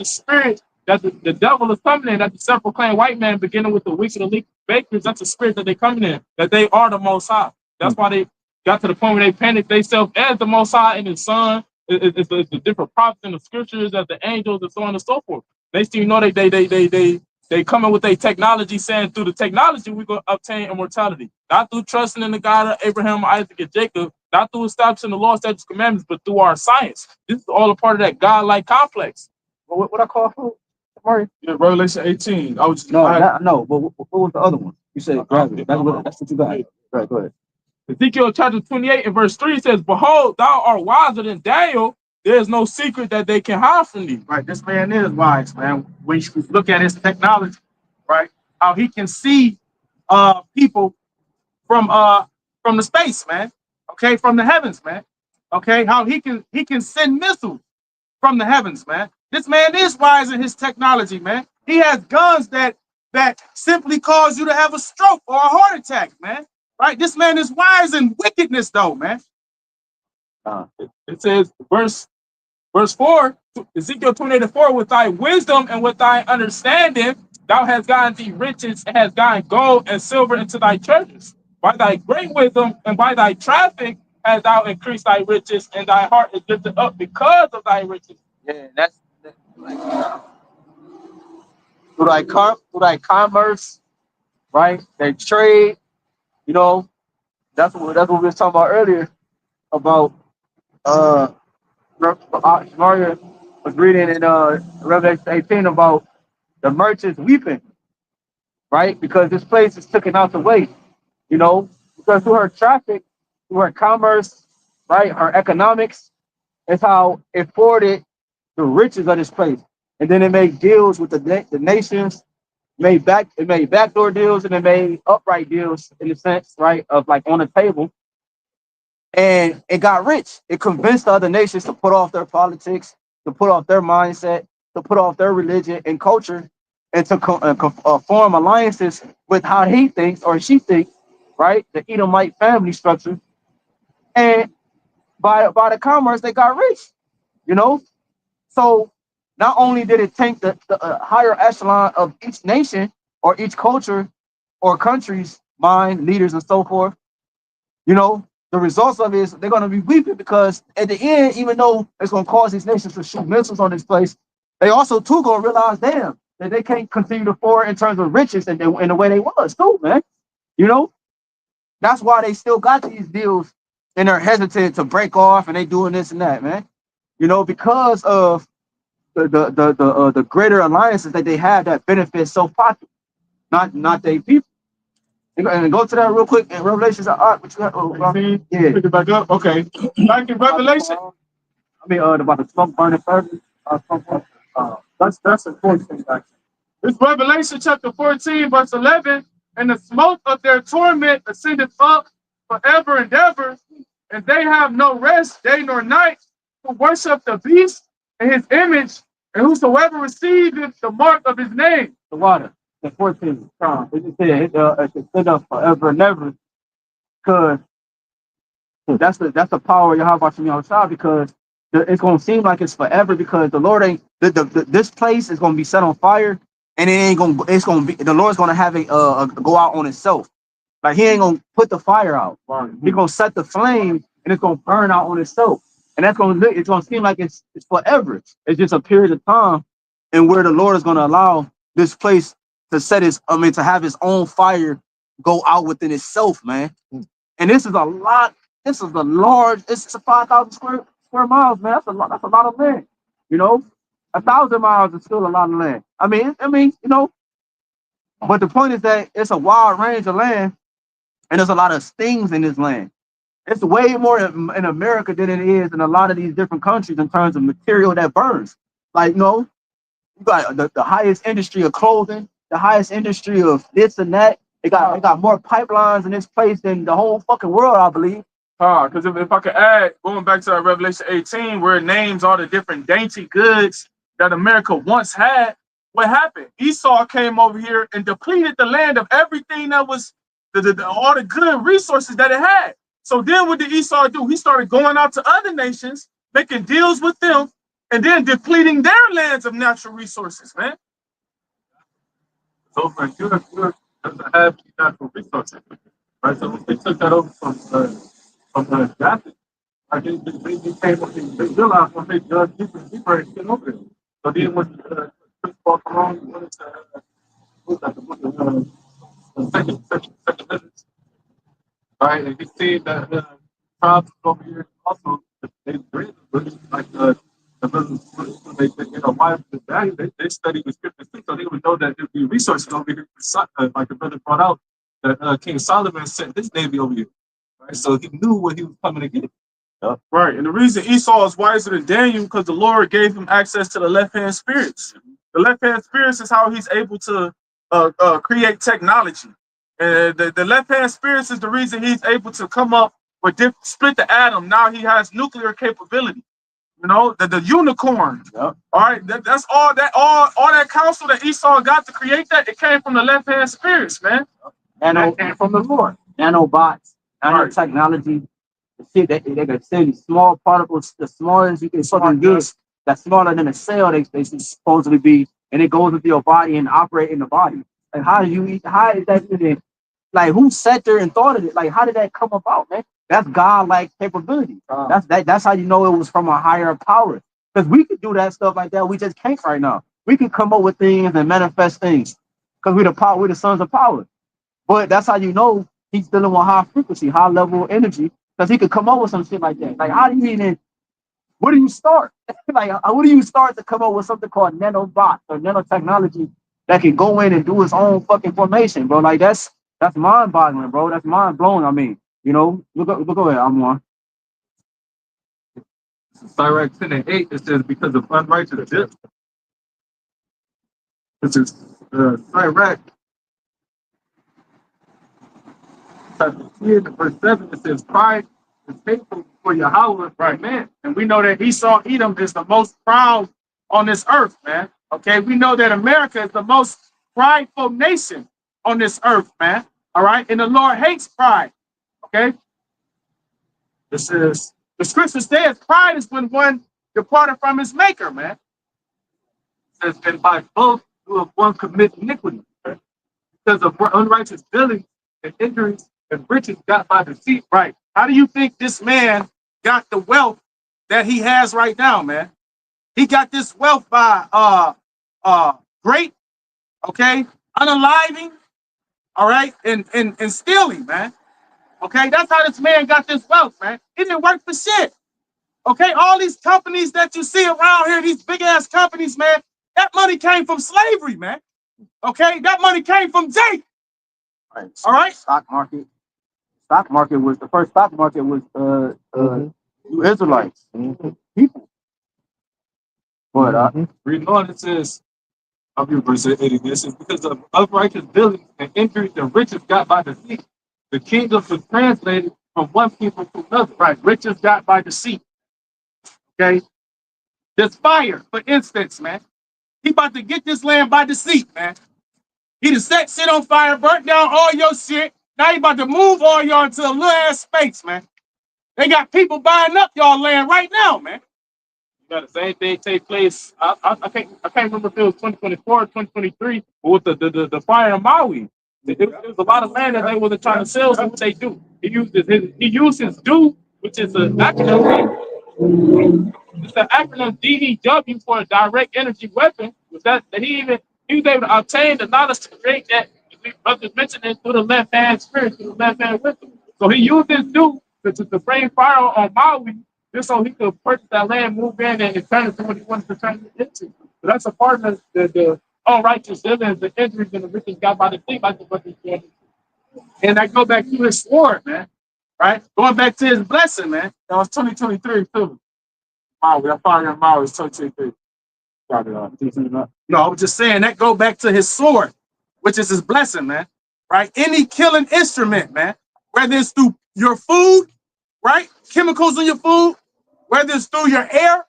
spirit that the devil is coming in, that the self-proclaimed white man, beginning with the wicked elite bakers, that's the spirit that they coming in, that they are the Most High. That's why they got to the point where they painted themselves as the Most High and His Son it's the different prophets in the scriptures as the angels and so on and so forth. Next thing you know, they coming with a technology saying through the technology we gonna obtain immortality, not through trusting in the God of Abraham, Isaac, and Jacob, not through establishing the law, statutes, commandments, but through our science. This is all a part of that God-like complex. What I call who? Sorry. Yeah, Revelation 18. I was No. But what was the other one? You said gravity. That's what you got. Right. Go ahead. Ezekiel chapter 28 and verse 3 says, "Behold, thou art wiser than Daniel. There is no secret that they can hide from thee." Right. This man is wise, man. When you look at his technology, right, how he can see people from the space, man. Okay, from the heavens, man. Okay, how he can send missiles from the heavens, man. This man is wise in his technology, man. He has guns that simply cause you to have a stroke or a heart attack, man. Right? This man is wise in wickedness, though, man. It says, verse 4, Ezekiel 28:4, with thy wisdom and with thy understanding, thou hast gotten thee riches and hast gotten gold and silver into thy treasures. By thy great wisdom and by thy traffic hast thou increased thy riches, and thy heart is lifted up because of thy riches. Yeah, that's like, through thy commerce, right? They trade. You know, that's what we were talking about earlier about Mario was reading in Revelation 18 about the merchants weeping, right? Because this place is taken out the way, you know, because through her traffic, through her commerce, right, her economics, is how it forwarded the riches of this place. And then it made deals with the nations, it made backdoor deals, and it made upright deals in the sense, right, of like on the table. And it got rich. It convinced the other nations to put off their politics, to put off their mindset, to put off their religion and culture, and to form alliances with how he thinks or she thinks, right? The Edomite family structure. And by the commerce, they got rich, you know? So not only did it tank the higher echelon of each nation or each culture or country's mind, leaders, and so forth, you know, the results of it is they're going to be weeping because at the end, even though it's going to cause these nations to shoot missiles on this place, they also too going to realize, damn, that they can't continue to forward in terms of riches and in the way they was too, man. You know, that's why they still got these deals and they're hesitant to break off and they doing this and that, man. You know, because of the greater alliances that they have that benefit so popular, not they people. And go to that real quick in Revelations. What you got? Yeah. Pick it back up. Okay. Back in Revelation. About the smoke burning furnace. That's important thing, actually. It's Revelation chapter 14, verse 11. And the smoke of their torment ascendeth up forever and ever, and they have no rest day nor night, who worship the beast and his image, and whosoever receiveth the mark of his name. The water. The 14. It just said it should sit up forever and ever, because that's the power of YAHWASHI, because it's gonna seem like it's forever because the Lord ain't this place is gonna be set on fire, and it's gonna be the Lord's gonna have it go out on itself. Like he ain't gonna put the fire out. He's gonna set the flame and it's gonna burn out on itself. And it's gonna seem like it's forever. It's just a period of time and where the Lord is gonna allow this place to to have his own fire go out within itself, man. And this is a lot. This is a large. It's a 5,000 square miles, man. That's a lot. That's a lot of land. You know, 1,000 miles is still a lot of land. I mean, you know. But the point is that it's a wide range of land, and there's a lot of things in this land. It's way more in America than it is in a lot of these different countries in terms of material that burns. Like, you know, you got the highest industry of clothing, the highest industry of this and that. They got more pipelines in this place than the whole fucking world, I believe. Because if I could add, going back to Revelation 18, where it names all the different dainty goods that America once had, what happened? Esau came over here and depleted the land of everything that was all the good resources that it had. So then what did Esau do? He started going out to other nations, making deals with them, and then depleting their lands of natural resources, man. So for you doesn't have natural resources, right? So they took that over from the Japanese. I think they came up and they realized when they dug deeper and deeper and get over it. So then when Christopher Columbus wanted to look at the book of second visits, right? And he seen that tribes over here also they bring like the brothers, they you know why the value they study the scriptures too, so they would know that there'd be resources over here. Like the brother brought out that King Solomon sent his navy over here, right? So he knew what he was coming to get. Right. And the reason Esau is wiser than Daniel because the Lord gave him access to the left-hand spirits. The left-hand spirits is how he's able to create technology. And the left-hand spirits is the reason he's able to come up with split the atom. Now he has nuclear capability. You know, the unicorn. Yep. All right. That's all that counsel that Esau got to create that. It came from the left-hand spirits, man. And that came from the Lord. Nanobots, Right. nanotechnology, the shit that they can send these small particles, the smallest you can fucking get, that's smaller than a cell they supposedly be, and it goes into your body and operate in the body. Like how do you eat? How is that even? Like who sat there and thought of it? Like how did that come about, man? That's God-like capability. That's how you know it was from a higher power. Because we could do that stuff like that. We just can't right now. We can come up with things and manifest things because we're the sons of power. But that's how you know he's dealing with high frequency, high level energy, because he could come up with some shit like that. Like, how do you even, where do you start? Like, where do you start to come up with something called nanobots or nanotechnology that can go in and do its own fucking formation, bro? Like, that's mind boggling, bro. That's mind blowing. I mean, you know, look ahead, I'm on. Sirach 10 and 8, it says, because of unrighteous death. This is Sirach chapter 10, verse 7, it says, pride is hateful for Yahawah, Right. man. And we know that Esau, Edom is the most proud on this earth, man. Okay, we know that America is the most prideful nation on this earth, man. All right, and the Lord hates pride. Okay, this is the scripture says pride is when one departed from his maker, man. It says, and by both do of one commit iniquity, because of unrighteous dealings and injuries and riches got by deceit. Right. How do you think this man got the wealth that he has right now, man? He got this wealth by great, okay, unaliving, all right, and stealing, man. Okay, that's how this man got this wealth, man. He didn't work for shit. Okay, all these companies that you see around here, these big ass companies, man, that money came from slavery, man. Okay, that money came from Jake. Right. All right. Stock market was the first stock market was you Israelites, people. But reading on, it says, I'll be verse 80. This is because of unrighteous dealings and injuries and riches got by deceit. The kingdom was translated from one people to another. Right, riches got by deceit. Okay, this fire, for instance, man, he about to get this land by deceit, man. He just set shit on fire, burnt down all your shit. Now he about to move all y'all into a little ass space, man. They got people buying up y'all land right now, man. You got the same thing take place. I can't remember if it was 2024 or 2023, but with the fire in Maui. There was a lot of land that they wasn't trying to sell, so what they do. He used his due, which is an acronym. It's the acronym DEW for a direct energy weapon. Was that he was able to obtain the knowledge to create that. We brothers mentioned it through the left hand spirit, through the left hand wisdom. So he used his due to bring fire on Maui, just so he could purchase that land, move in, and turn it to what he wanted to turn it into. So that's a part of the unrighteous dealings, the injuries, and the riches got by the thing, like the brothers said. And that go back to his sword, man. Right? Going back to his blessing, man. That was 2023 too. Maui, that fire on Maui was 2023. No, I was just saying that go back to his sword, which is his blessing, man. Right? Any killing instrument, man. Whether it's through your food, right? Chemicals in your food, whether it's through your air,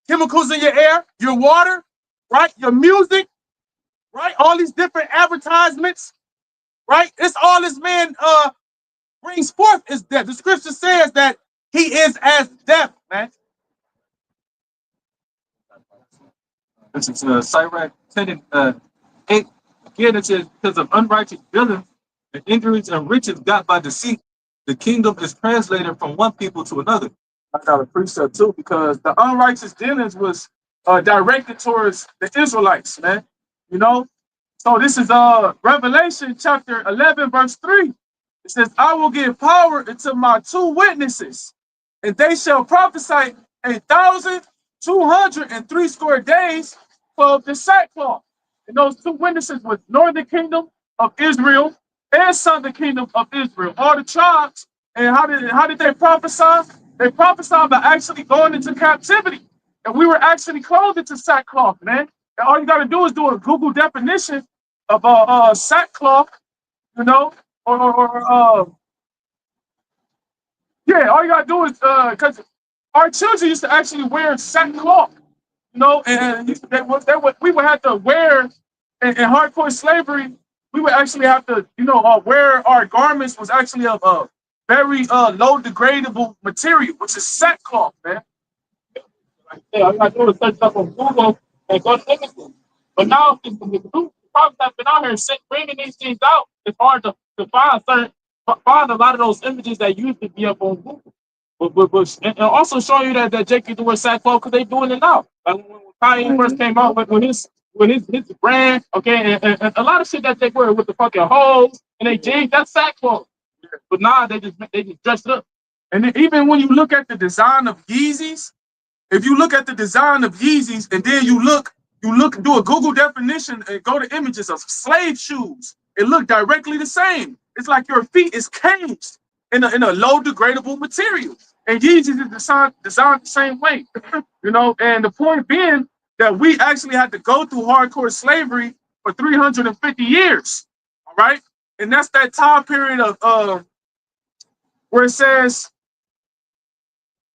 chemicals in your air, your water, right? Your music, right? All these different advertisements, right? It's all this man brings forth is death. The scripture says that he is as death, man. This is Sirach 10 and 8. Again, it says, because of unrighteous dealings and injuries and riches got by deceit, the kingdom is translated from one people to another. I got a precept too, because the unrighteous dealings was directed towards the Israelites, man. You know, so this is Revelation chapter 11, verse 3. It says, I will give power unto my two witnesses, and they shall prophesy 1,203 score days of the sackcloth. And those two witnesses was northern kingdom of Israel and southern kingdom of Israel, all the tribes. And how did they prophesy? They prophesied by actually going into captivity. And we were actually clothed into sackcloth, man. And all you got to do is do a Google definition of sackcloth, you know, or yeah, all you gotta do is because our children used to actually wear sackcloth, you know, and we would have to wear in hardcore slavery. We would actually have to, you know, wear our garments was actually of very low degradable material, which is sackcloth, man. Yeah, all you gotta do is search up on Google and go to images. But now the problems have been out here bringing these things out. It's hard to find a lot of those images that used to be up on Google. And also showing you that Jake used to wear sackcloth because they doing it now. Like when Kanye first came out with his brand, okay, and a lot of shit that they wear with the fucking hoes and they jeans, that's sackcloth. But now they just dressed up. And then even when you look at the design of Yeezys, if you look at the design of Yeezys and then you do a Google definition and go to images of slave shoes, it look directly the same. It's like your feet is caged in a low degradable material. And Yeezys is designed the same way, you know. And the point being that we actually had to go through hardcore slavery for 350 years, all right? And that's that time period of where it says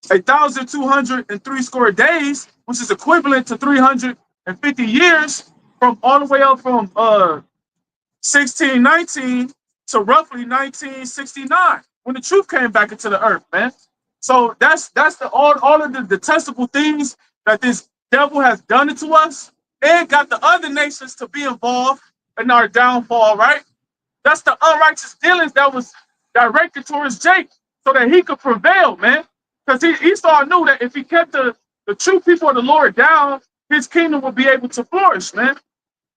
1,203 score days, which is equivalent to 350 years, from all the way up from 1619 to roughly 1969, when the truth came back into the earth, man. So that's all of the detestable things that this devil has done it to us, and got the other nations to be involved in our downfall, right? That's the unrighteous dealings that was directed towards Jake so that he could prevail, man. Because Esau knew that if he kept the true people of the Lord down, his kingdom would be able to flourish, man.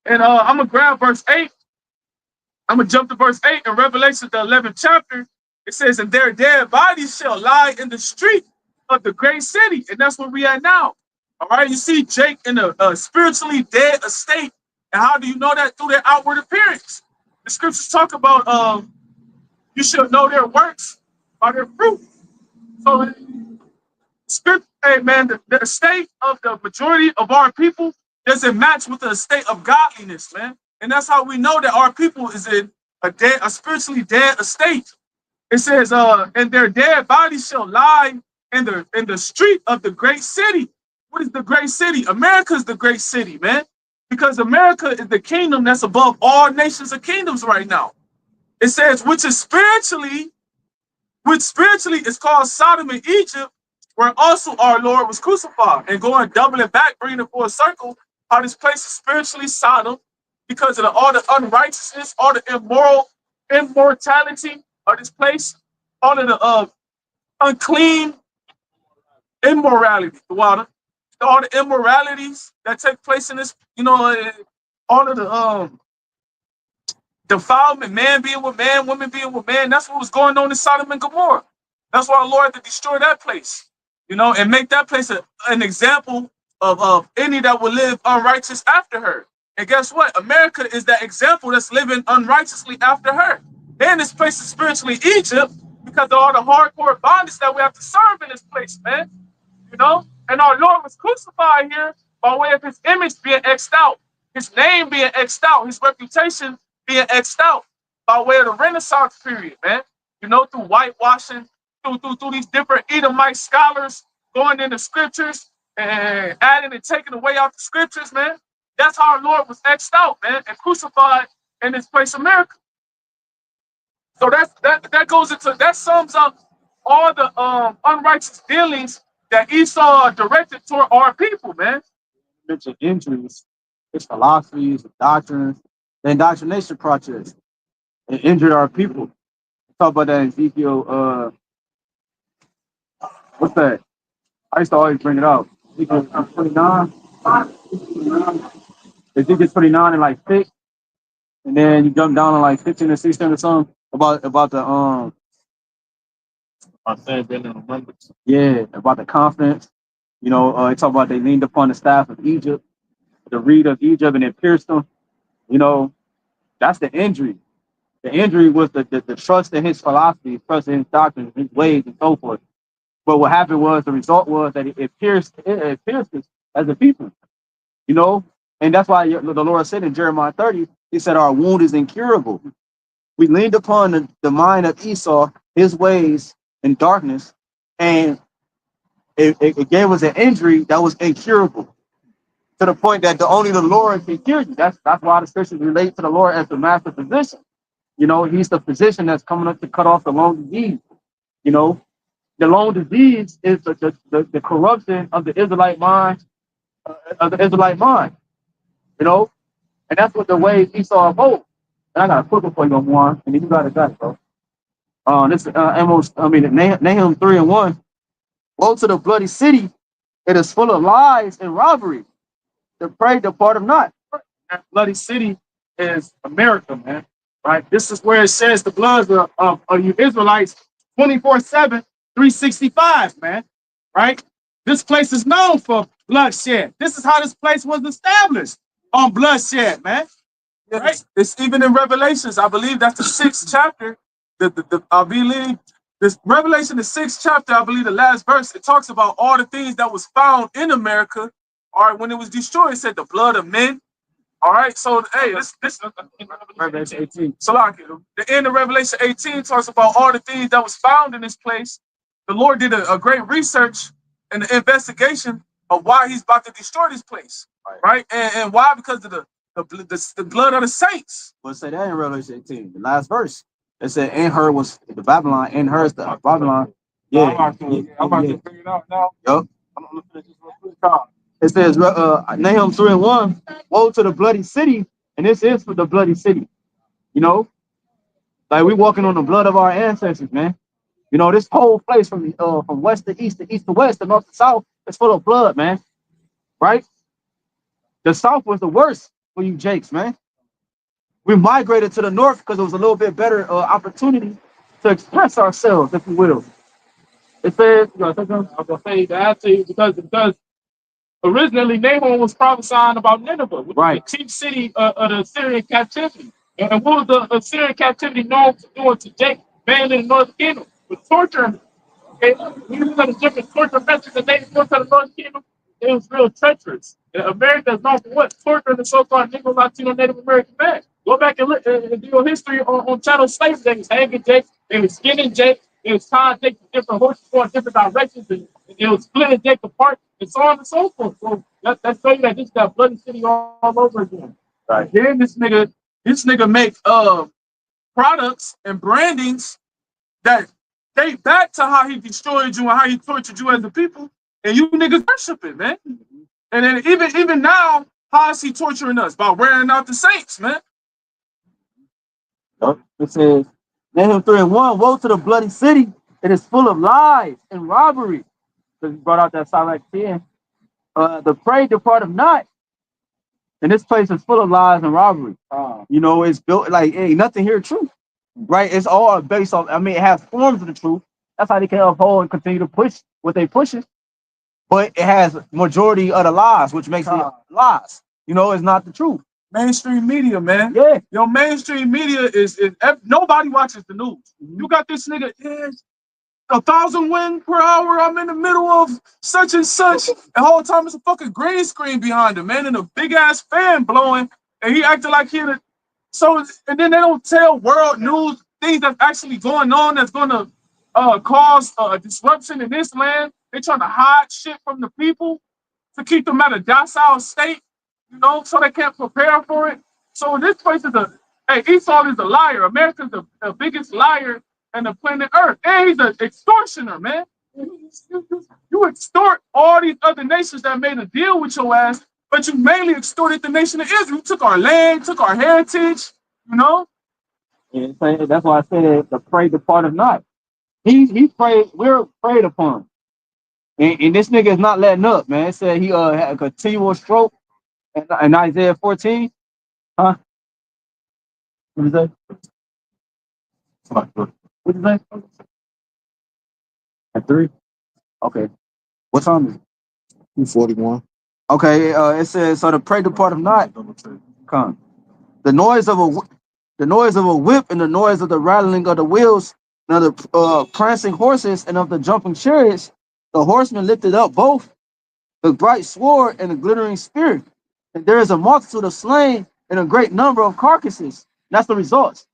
And I'm going to grab verse 8. I'm going to jump to verse 8 in Revelation, the 11th chapter. It says, and their dead bodies shall lie in the street of the great city. And that's where we are now. All right, you see Jake in a spiritually dead estate. And how do you know that? Through their outward appearance. The scriptures talk about you should know their works by their fruit. So, script, hey man, the estate of the majority of our people doesn't match with the estate of godliness, man. And that's how we know that our people is in a spiritually dead estate. It says, and their dead bodies shall lie in the street of the great city. What is the great city? America is the great city, man. Because America is the kingdom that's above all nations and kingdoms right now. It says, which spiritually is called Sodom and Egypt, where also our Lord was crucified. And going doubling back, bringing it full circle, how this place is spiritually Sodom because of all the unrighteousness, all the immortality of this place, all of the unclean immorality, the water, all the immoralities that take place in this, you know, all of the defilement, man being with man, woman being with man. That's what was going on in Sodom and Gomorrah. That's why the Lord had to destroy that place, you know, and make that place an example of any that will live unrighteous after her. And guess what? America is that example that's living unrighteously after her. Then this place is spiritually Egypt because of all the hardcore bondage that we have to serve in this place, man. You know? And our Lord was crucified here by way of his image being X'd out, his name being X'd out, his reputation being X'd out by way of the Renaissance period, man. You know, through whitewashing, through these different Edomite scholars going into scriptures and adding and taking away out the scriptures, man. That's how our Lord was X'd out, man, and crucified in this place, America. So that goes into, that sums up all the unrighteous dealings that Esau directed toward our people, man. Mention injuries, its philosophies, doctrines, the indoctrination projects. It injured our people. Talk about that in Ezekiel, what's that? I used to always bring it up. Ezekiel 29. Ezekiel 29 and like 6. And then you jump down to like 15 and 16 or something about the I said that in the numbers. yeah, about the confidence. You know, it talk about they leaned upon the staff of Egypt, the reed of Egypt, and it pierced them. You know, that's the injury. The injury was the trust in his philosophy, trust in his doctrine, his ways, and so forth. But what happened was the result was that it pierced us as a people. You know, and that's why the Lord said in Jeremiah 30, He said, "Our wound is incurable." We leaned upon the mind of Esau, his ways in darkness, and it gave us an injury that was incurable to the point that only the Lord can cure you. That's why the scriptures relate to the Lord as the master physician. You know, He's the physician that's coming up to cut off the lung disease. You know, the lung disease is the corruption of the Israelite mind, You know, and that's what the way Esau of old. And I got a quick one for you on one, and then you got it, bro. This Amos, Nahum 3 and 1. Woe to the bloody city! It is full of lies and robbery. The prey depart not. That bloody city is America, man. Right? This is where it says the blood of you Israelites 24/7, 365, man. Right? This place is known for bloodshed. This is how this place was established on bloodshed, man. Right? It's even in Revelations. I believe that's the 6th chapter. I believe this Revelation, the 6th chapter, I believe the last verse, it talks about all the things that was found in America. All right, when it was destroyed, it said the blood of men. All right, so hey, this Revelation 18. so like the end of Revelation 18 talks about all the things that was found in this place. The Lord did a great research and investigation of why He's about to destroy this place, right? And why? Because of the blood of the saints. We'll say that in Revelation 18, the last verse. It said, "In her was the Babylon, in her is the Babylon." Yeah, I'm about to figure it out now. Yup. I'm gonna finish this real quick. It says, Nahum 3 and 1, woe to the bloody city, and this is for the bloody city. You know, like we walking on the blood of our ancestors, man. You know, this whole place from west to east to west to north to south is full of blood, man. Right? The south was the worst for you Jakes, man. We migrated to the north because it was a little bit better opportunity to express ourselves, if you will. It says, I'm gonna say that to you because originally Nahum was prophesying about Nineveh, which right, was the chief city of the Assyrian captivity. And what was the Assyrian captivity known for doing to Jacob, man in the northern kingdom? With torture. Okay, we look at the different torture methods that they went to the northern kingdom. It was real treacherous. And America is known for what? Torturing the so-called Negro, Latino, Native American man. Go back and look and do your history on chattel slaves. They was hanging Jake, they was skinning Jake, they was tying Jake to different horses going different directions, and it was splitting Jake apart, and so on and so forth. So that's showing you that this got bloody city all over again. right. Then this nigga make products and brandings that date back to how he destroyed you and how he tortured you as a people, and you niggas worship it, man. And then even now, how is he torturing us? By wearing out the saints, man. It says, Nahum 3 and 1, woe to the bloody city. It is full of lies and robbery. Because he brought out that Sirach 10. The prey depart not. And this place is full of lies and robbery. You know, it's built like ain't nothing here true. Right? It's all based off, it has forms of the truth. That's how they can uphold and continue to push what they pushing. But it has majority of the lies, which makes it lies. You know, it's not the truth. Mainstream media, man. Yeah. Your mainstream media is nobody watches the news. You got this nigga, 1,000 wind per hour. I'm in the middle of such and such. The whole time it's a fucking green screen behind him, man, and a big ass fan blowing, and he acting like he. So and then they don't tell world news things that's actually going on that's gonna cause a disruption in this land. They trying to hide shit from the people to keep them at a docile state, you know, so they can't prepare for it. So this place is Esau is a liar. America's the biggest liar on the planet Earth. And he's an extortioner, man. You extort all these other nations that made a deal with your ass, but you mainly extorted the nation of Israel. You took our land, took our heritage, you know? Yeah, that's why I said the prey departed not. He's preyed, we're preyed upon. And this nigga is not letting up, man. It said he had a continual stroke in Isaiah 14. Huh? What is that? What is that? At 3? Okay. What time is it? 241. Okay, it says, so the prey departeth not. Come. The noise of a whip and the noise of the rattling of the wheels and of the prancing horses and of the jumping chariots, the horsemen lifted up both the bright sword and the glittering spear. And there is a multitude of slain and a great number of carcasses. That's the results.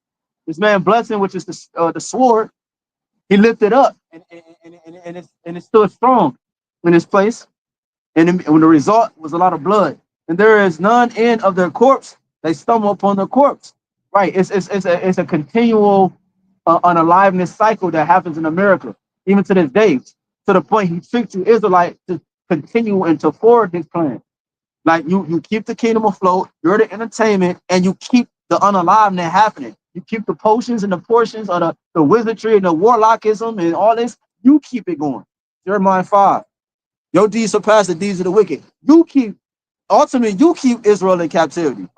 This man blessing, which is the sword, he lifted up and it stood strong in his place. And when the result was a lot of blood, and there is none end of their corpse, they stumble upon the corpse. Right? It's a continual unaliveness cycle that happens in America, even to this day, to the point he tricked you Israelite to continue and to forward his plan. Like you keep the kingdom afloat, you're the entertainment, and you keep the unaliveness happening. You keep the potions and the portions of the wizardry and the warlockism and all this, you keep it going. Jeremiah 5. Your deeds surpass the deeds of the wicked. Ultimately, you keep Israel in captivity.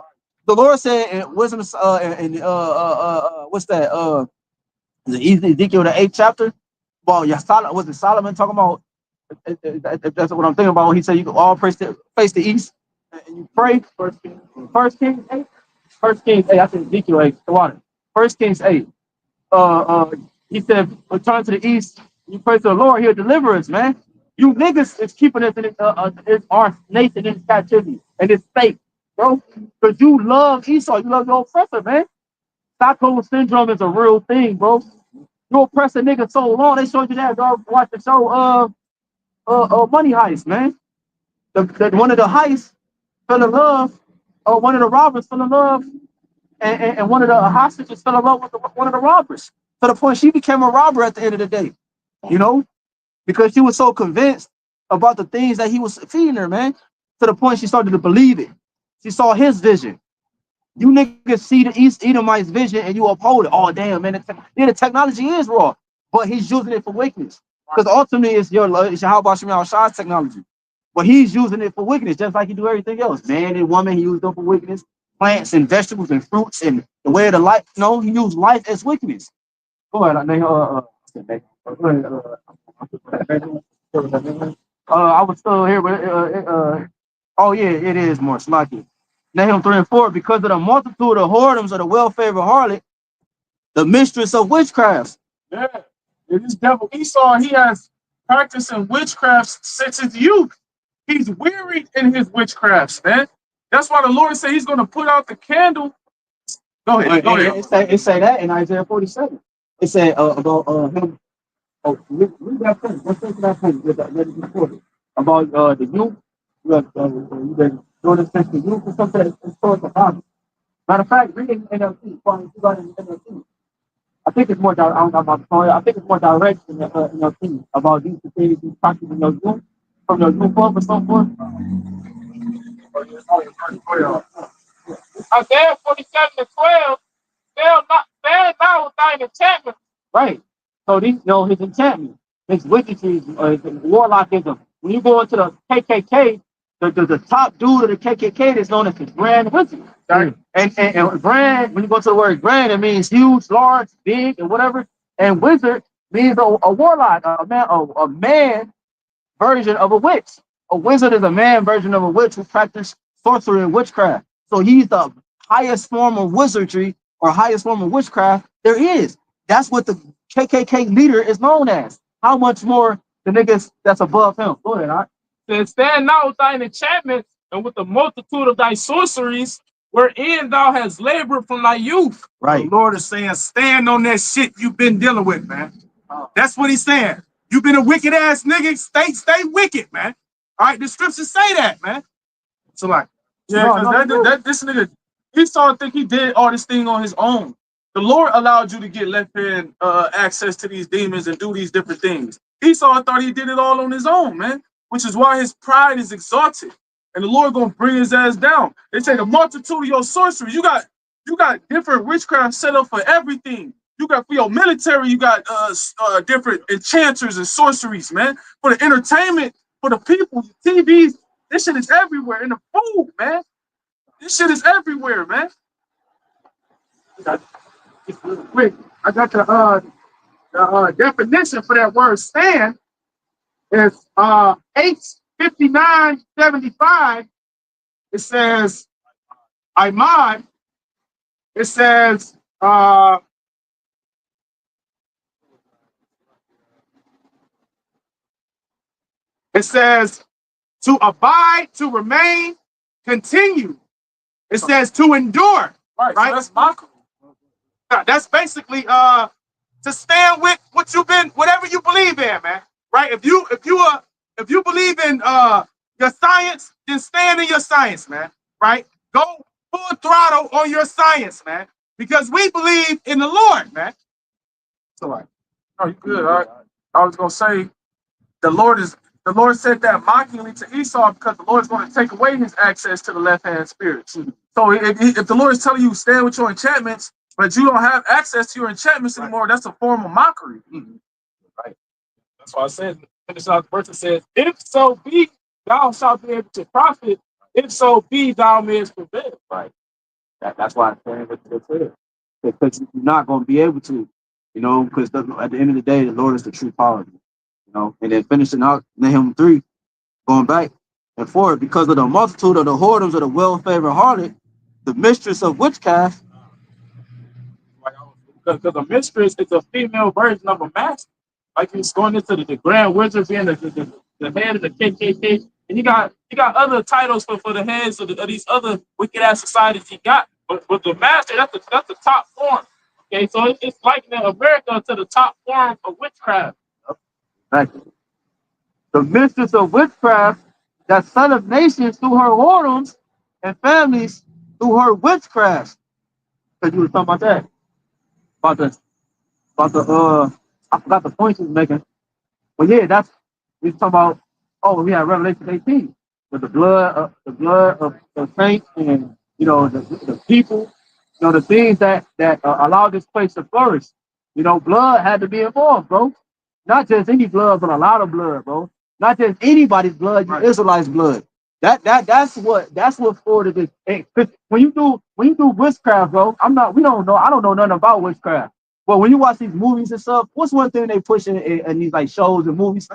The Lord said in wisdom, what's that? Ezekiel the 8th chapter. Well, was it Solomon talking about? That's what I'm thinking about. When he said you can all face the east and you pray. First Kings 8. First Kings 8. I think Ezekiel 8. The water. First Kings 8. He said, return to the east. You pray to the Lord, he'll deliver us, man. You niggas is keeping us in our nation in captivity, and it's fake, bro. Because you love Esau, you love your oppressor, man. Stockholm syndrome is a real thing, bro. You oppress a nigga so long, they showed you that, dog. Watch the show, Money Heist, man. One of the heists fell in love, one of the robbers fell in love, and one of the hostages fell in love with one of the robbers. To the point she became a robber at the end of the day, you know, because she was so convinced about the things that he was feeding her, man. To the point she started to believe it. She saw his vision. You niggas see the East Edomite's vision and you uphold it. Oh, damn, man. The technology is raw, but he's using it for weakness. Because ultimately, it's YAHWASHI technology. But he's using it for weakness, just like he do everything else. Man and woman, he used them for weakness. Plants and vegetables and fruits and the way of the life. No, he used life as weakness. Go ahead. I was still here, but oh yeah, it is more slucky. Nahum 3 and 4, because of the multitude of whoredoms of the well-favored harlot, the mistress of witchcrafts. Yeah. And this devil Esau, he has practicing witchcrafts since his youth. He's wearied in his witchcrafts, man. That's why the Lord said he's going to put out the candle. Go ahead. It say that in Isaiah 47. It said about him. Oh, read that thing. Let's take that thing. About the youth. You've been doing this since the youth or something. It's towards the Bible. Matter of fact, read it in NLT. I think it's more direct. I don't know about the story. I think it's more direct in NLT about these things you practice in your youth, from your youth up or so forth. Isaiah 47 and 12. They're not without enchantment. Right. So these, his enchantment, his wickedry, his warlockism. When you go into the KKK, the top dude of the KKK is known as the Grand Wizard. Right. And grand, when you go to the word grand, it means huge, large, big, and whatever. And wizard means a warlock, a man version of a witch. A wizard is a man version of a witch who practices sorcery and witchcraft. So he's the highest form of wizardry or highest form of witchcraft there is. That's what the KKK leader is known as. How much more the niggas that's above him? Go ahead, all right? Then stand now with thine enchantments and with the multitude of thy sorceries, wherein thou hast labored from thy youth. Right. The Lord is saying, stand on that shit you've been dealing with, man. That's what he's saying. You've been a wicked ass nigga. Stay wicked, man. All right, the scriptures say that, man. So like, yeah, because this nigga, Esau think he did all this thing on his own. The Lord allowed you to get left hand access to these demons and do these different things. Esau thought he did it all on his own, man, which is why his pride is exalted. And the Lord gonna bring his ass down. They say the multitude of your sorcery. You got different witchcraft set up for everything. You got for your military, you got different enchanters and sorceries, man. For the entertainment, for the people, the TVs, this shit is everywhere. In the food, man. This shit is everywhere, man. Just real quick, I got the definition for that word stand is H5975. It says Imad. It says to abide, to remain, continue. It says to endure. Right. Right? So that's mockery. That's basically to stand with what you've been, whatever you believe in, man. Right? If you believe in your science, then stand in your science, man. Right? Go full throttle on your science, man. Because we believe in the Lord, man. So like, no, you good. All right. I was gonna say the Lord said that mockingly to Esau because the Lord is going to take away his access to the left-hand spirits. So if the Lord is telling you stand with your enchantments, but you don't have access to your enchantments anymore, that's a form of mockery. Right. That's why I said, finish out the verse. It says, if so be thou shalt be able to profit, if so be thou mayest prevail. Right. That's why I'm saying what it said. Because you're not going to be able to, you know, because at the end of the day, the Lord is the true power. You know, and then finishing out Nahum 3, going back and forth, because of the multitude of the whoredoms of the well-favored harlot, the mistress of witchcraft. Because the mistress is a female version of a master. Like he's going into the Grand Wizard, being the head of the KKK, and you got other titles for the heads of these other wicked ass societies he got. But the master, that's the top form. Okay, so it's likening America to the top form of witchcraft. Exactly. The mistress of witchcraft, that son of nations through her whoredoms and families through her witchcraft. Because you were talking about that. About the I forgot the point you was making. But yeah, that's we talking about. Oh, we have Revelation 18 with the blood of the saints and you know the people, you know the things that allow this place to flourish. You know, blood had to be involved, bro. Not just any blood, but a lot of blood, bro. Not just anybody's blood, your Israelites' blood. That's what forwarded this. Hey, when you do witchcraft, bro, we don't know. I don't know nothing about witchcraft. But when you watch these movies and stuff, what's one thing they push in these like shows and movies?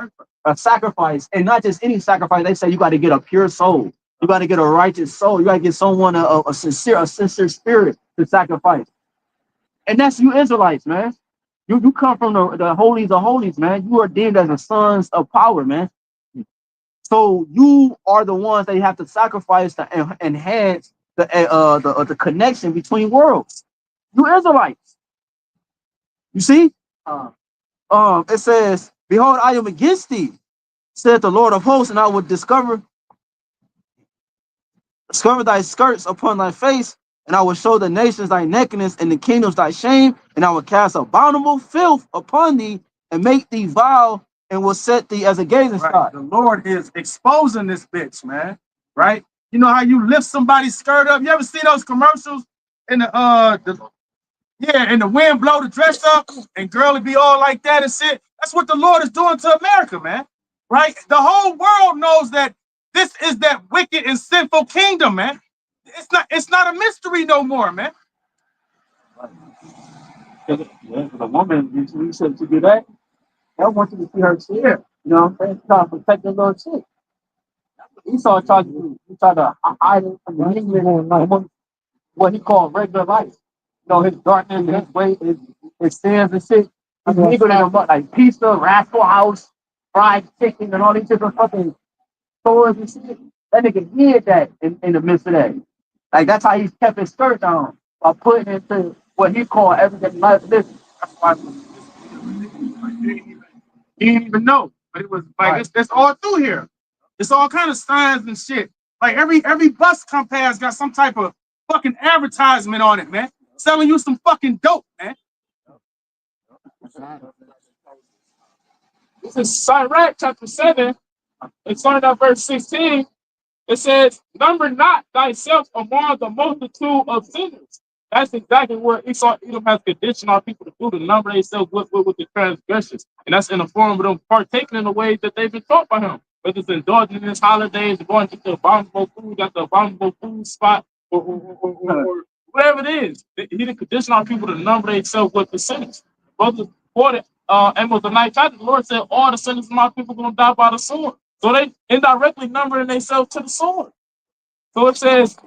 A sacrifice, and not just any sacrifice. They say you got to get a pure soul. You got to get a righteous soul. You got to get someone a sincere spirit to sacrifice. And that's you Israelites, man. You come from the holies of holies, man. You are deemed as the sons of power, man. So you are the ones that have to sacrifice to enhance the connection between worlds. You Israelites. You see? It says, behold, I am against thee, said the Lord of hosts, and I will discover thy skirts upon thy face, and I will show the nations thy nakedness and the kingdoms thy shame, and I will cast abominable filth upon thee and make thee vile and will set thee as a gazing spot. The Lord is exposing this bitch, man. Right? You know how you lift somebody's skirt up? You ever see those commercials in and the wind blow the dress up and girl be all like that and shit? That's what the Lord is doing to America, man. Right? The whole world knows that this is that wicked and sinful kingdom, man. It's not a mystery no more, man. Yeah, the woman, you said to do that, I want you to see her share. You know what I'm saying? Trying to protect the little chick. Esau tried to do. He tried to hide it from the England, what he called regular life. You know, his darkness, his way, his sins and shit. He's leaving them like pizza, Rascal House, fried chicken, and all these different fucking stores and shit. That nigga hid that in the midst of that. Like that's how he kept his skirt down by putting it into what he called everyday life living. That's why he didn't even know, but it was like it's all through here. It's all kind of signs and shit. Like every bus come past got some type of fucking advertisement on it, man, selling you some fucking dope, man. This is Sirach chapter 7. It's starting at verse 16. It says, number not thyself among the multitude of sinners, That's exactly what Esau Edom has conditioned our people to do, to number themselves with the transgressions. And that's in the form of them partaking in the ways that they've been taught by him. Whether it's indulging in his holidays, going to the abominable food at the abominable food spot, or whatever it is. He didn't condition our people to number themselves with the sinners. Brothers, for the Amos the ninth chapter, the Lord said, all the sinners of my people are going to die by the sword. So they indirectly numbering themselves to the sword. So it says,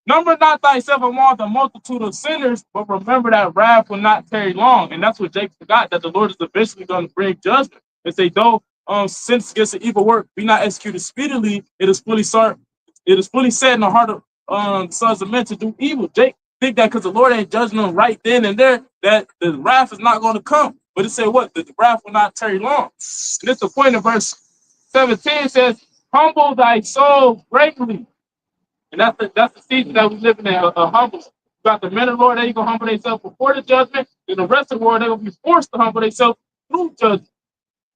number not thyself among the multitude of sinners, but remember that wrath will not tarry long. And that's what Jacob forgot, that the Lord is eventually going to bring judgment. And say, though since against the evil work be not executed speedily, it is fully set in the heart of sons of men to do evil. Jake think that because the Lord ain't judging them right then and there, that the wrath is not going to come. But it said what? That the wrath will not tarry long. And it's the point of verse 17 says, humble thy soul greatly. And that's the season that we live in, humble. You got the men of the Lord, they gonna humble themselves before the judgment, and the rest of the world, they're gonna be forced to humble themselves through judgment.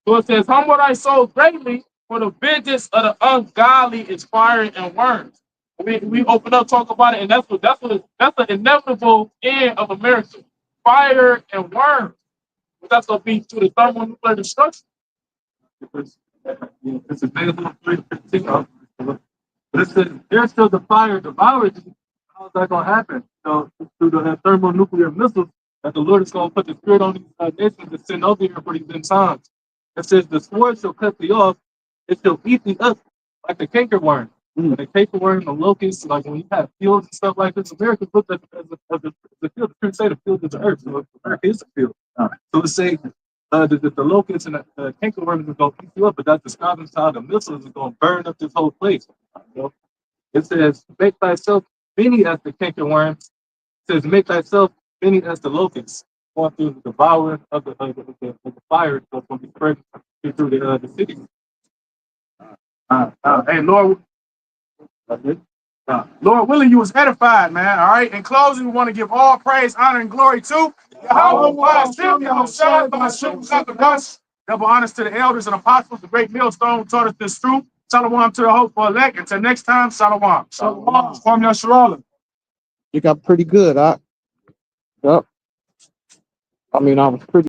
So it says, humble thy soul greatly, for the vengeance of the ungodly is fire and worms. I mean, we open up, talk about it, and that's the inevitable end of America. Fire and worms. But that's gonna be through the thermonuclear destruction. It's available for listen, there's still the fire devoured you. How's that going to happen? So, through the thermonuclear missiles that the Lord is going to put the spirit on these nations to send over here for these end times. It says, the sword shall cut thee off, it shall eat thee up like the cankerworm. The cankerworm, the locusts, like when you have fields and stuff like this, America looked at as a field. The scriptures say the field is the earth, so America is a field. So it's saying the locusts and the cankerworms are going to eat you up, but that describes how the missiles are going to burn up this whole place. It says, make thyself many as the cankerworm. It says, make thyself many as the locusts, going through the devouring of the fire that's going to be spread through the city. Hey, Lord, Lord willing, you was edified, man. All right. In closing, we want to give all praise, honor, and glory to YAHWAH, YAHWASHI, BAHASHAM, HAQADASH. Double honors to the elders and apostles, the great millstone who taught us this truth. Shalom to the hopeful elect. Until next time, shalom. Shalom. Shalom, Yasharala. You got pretty good, huh? Yep. I mean, I was pretty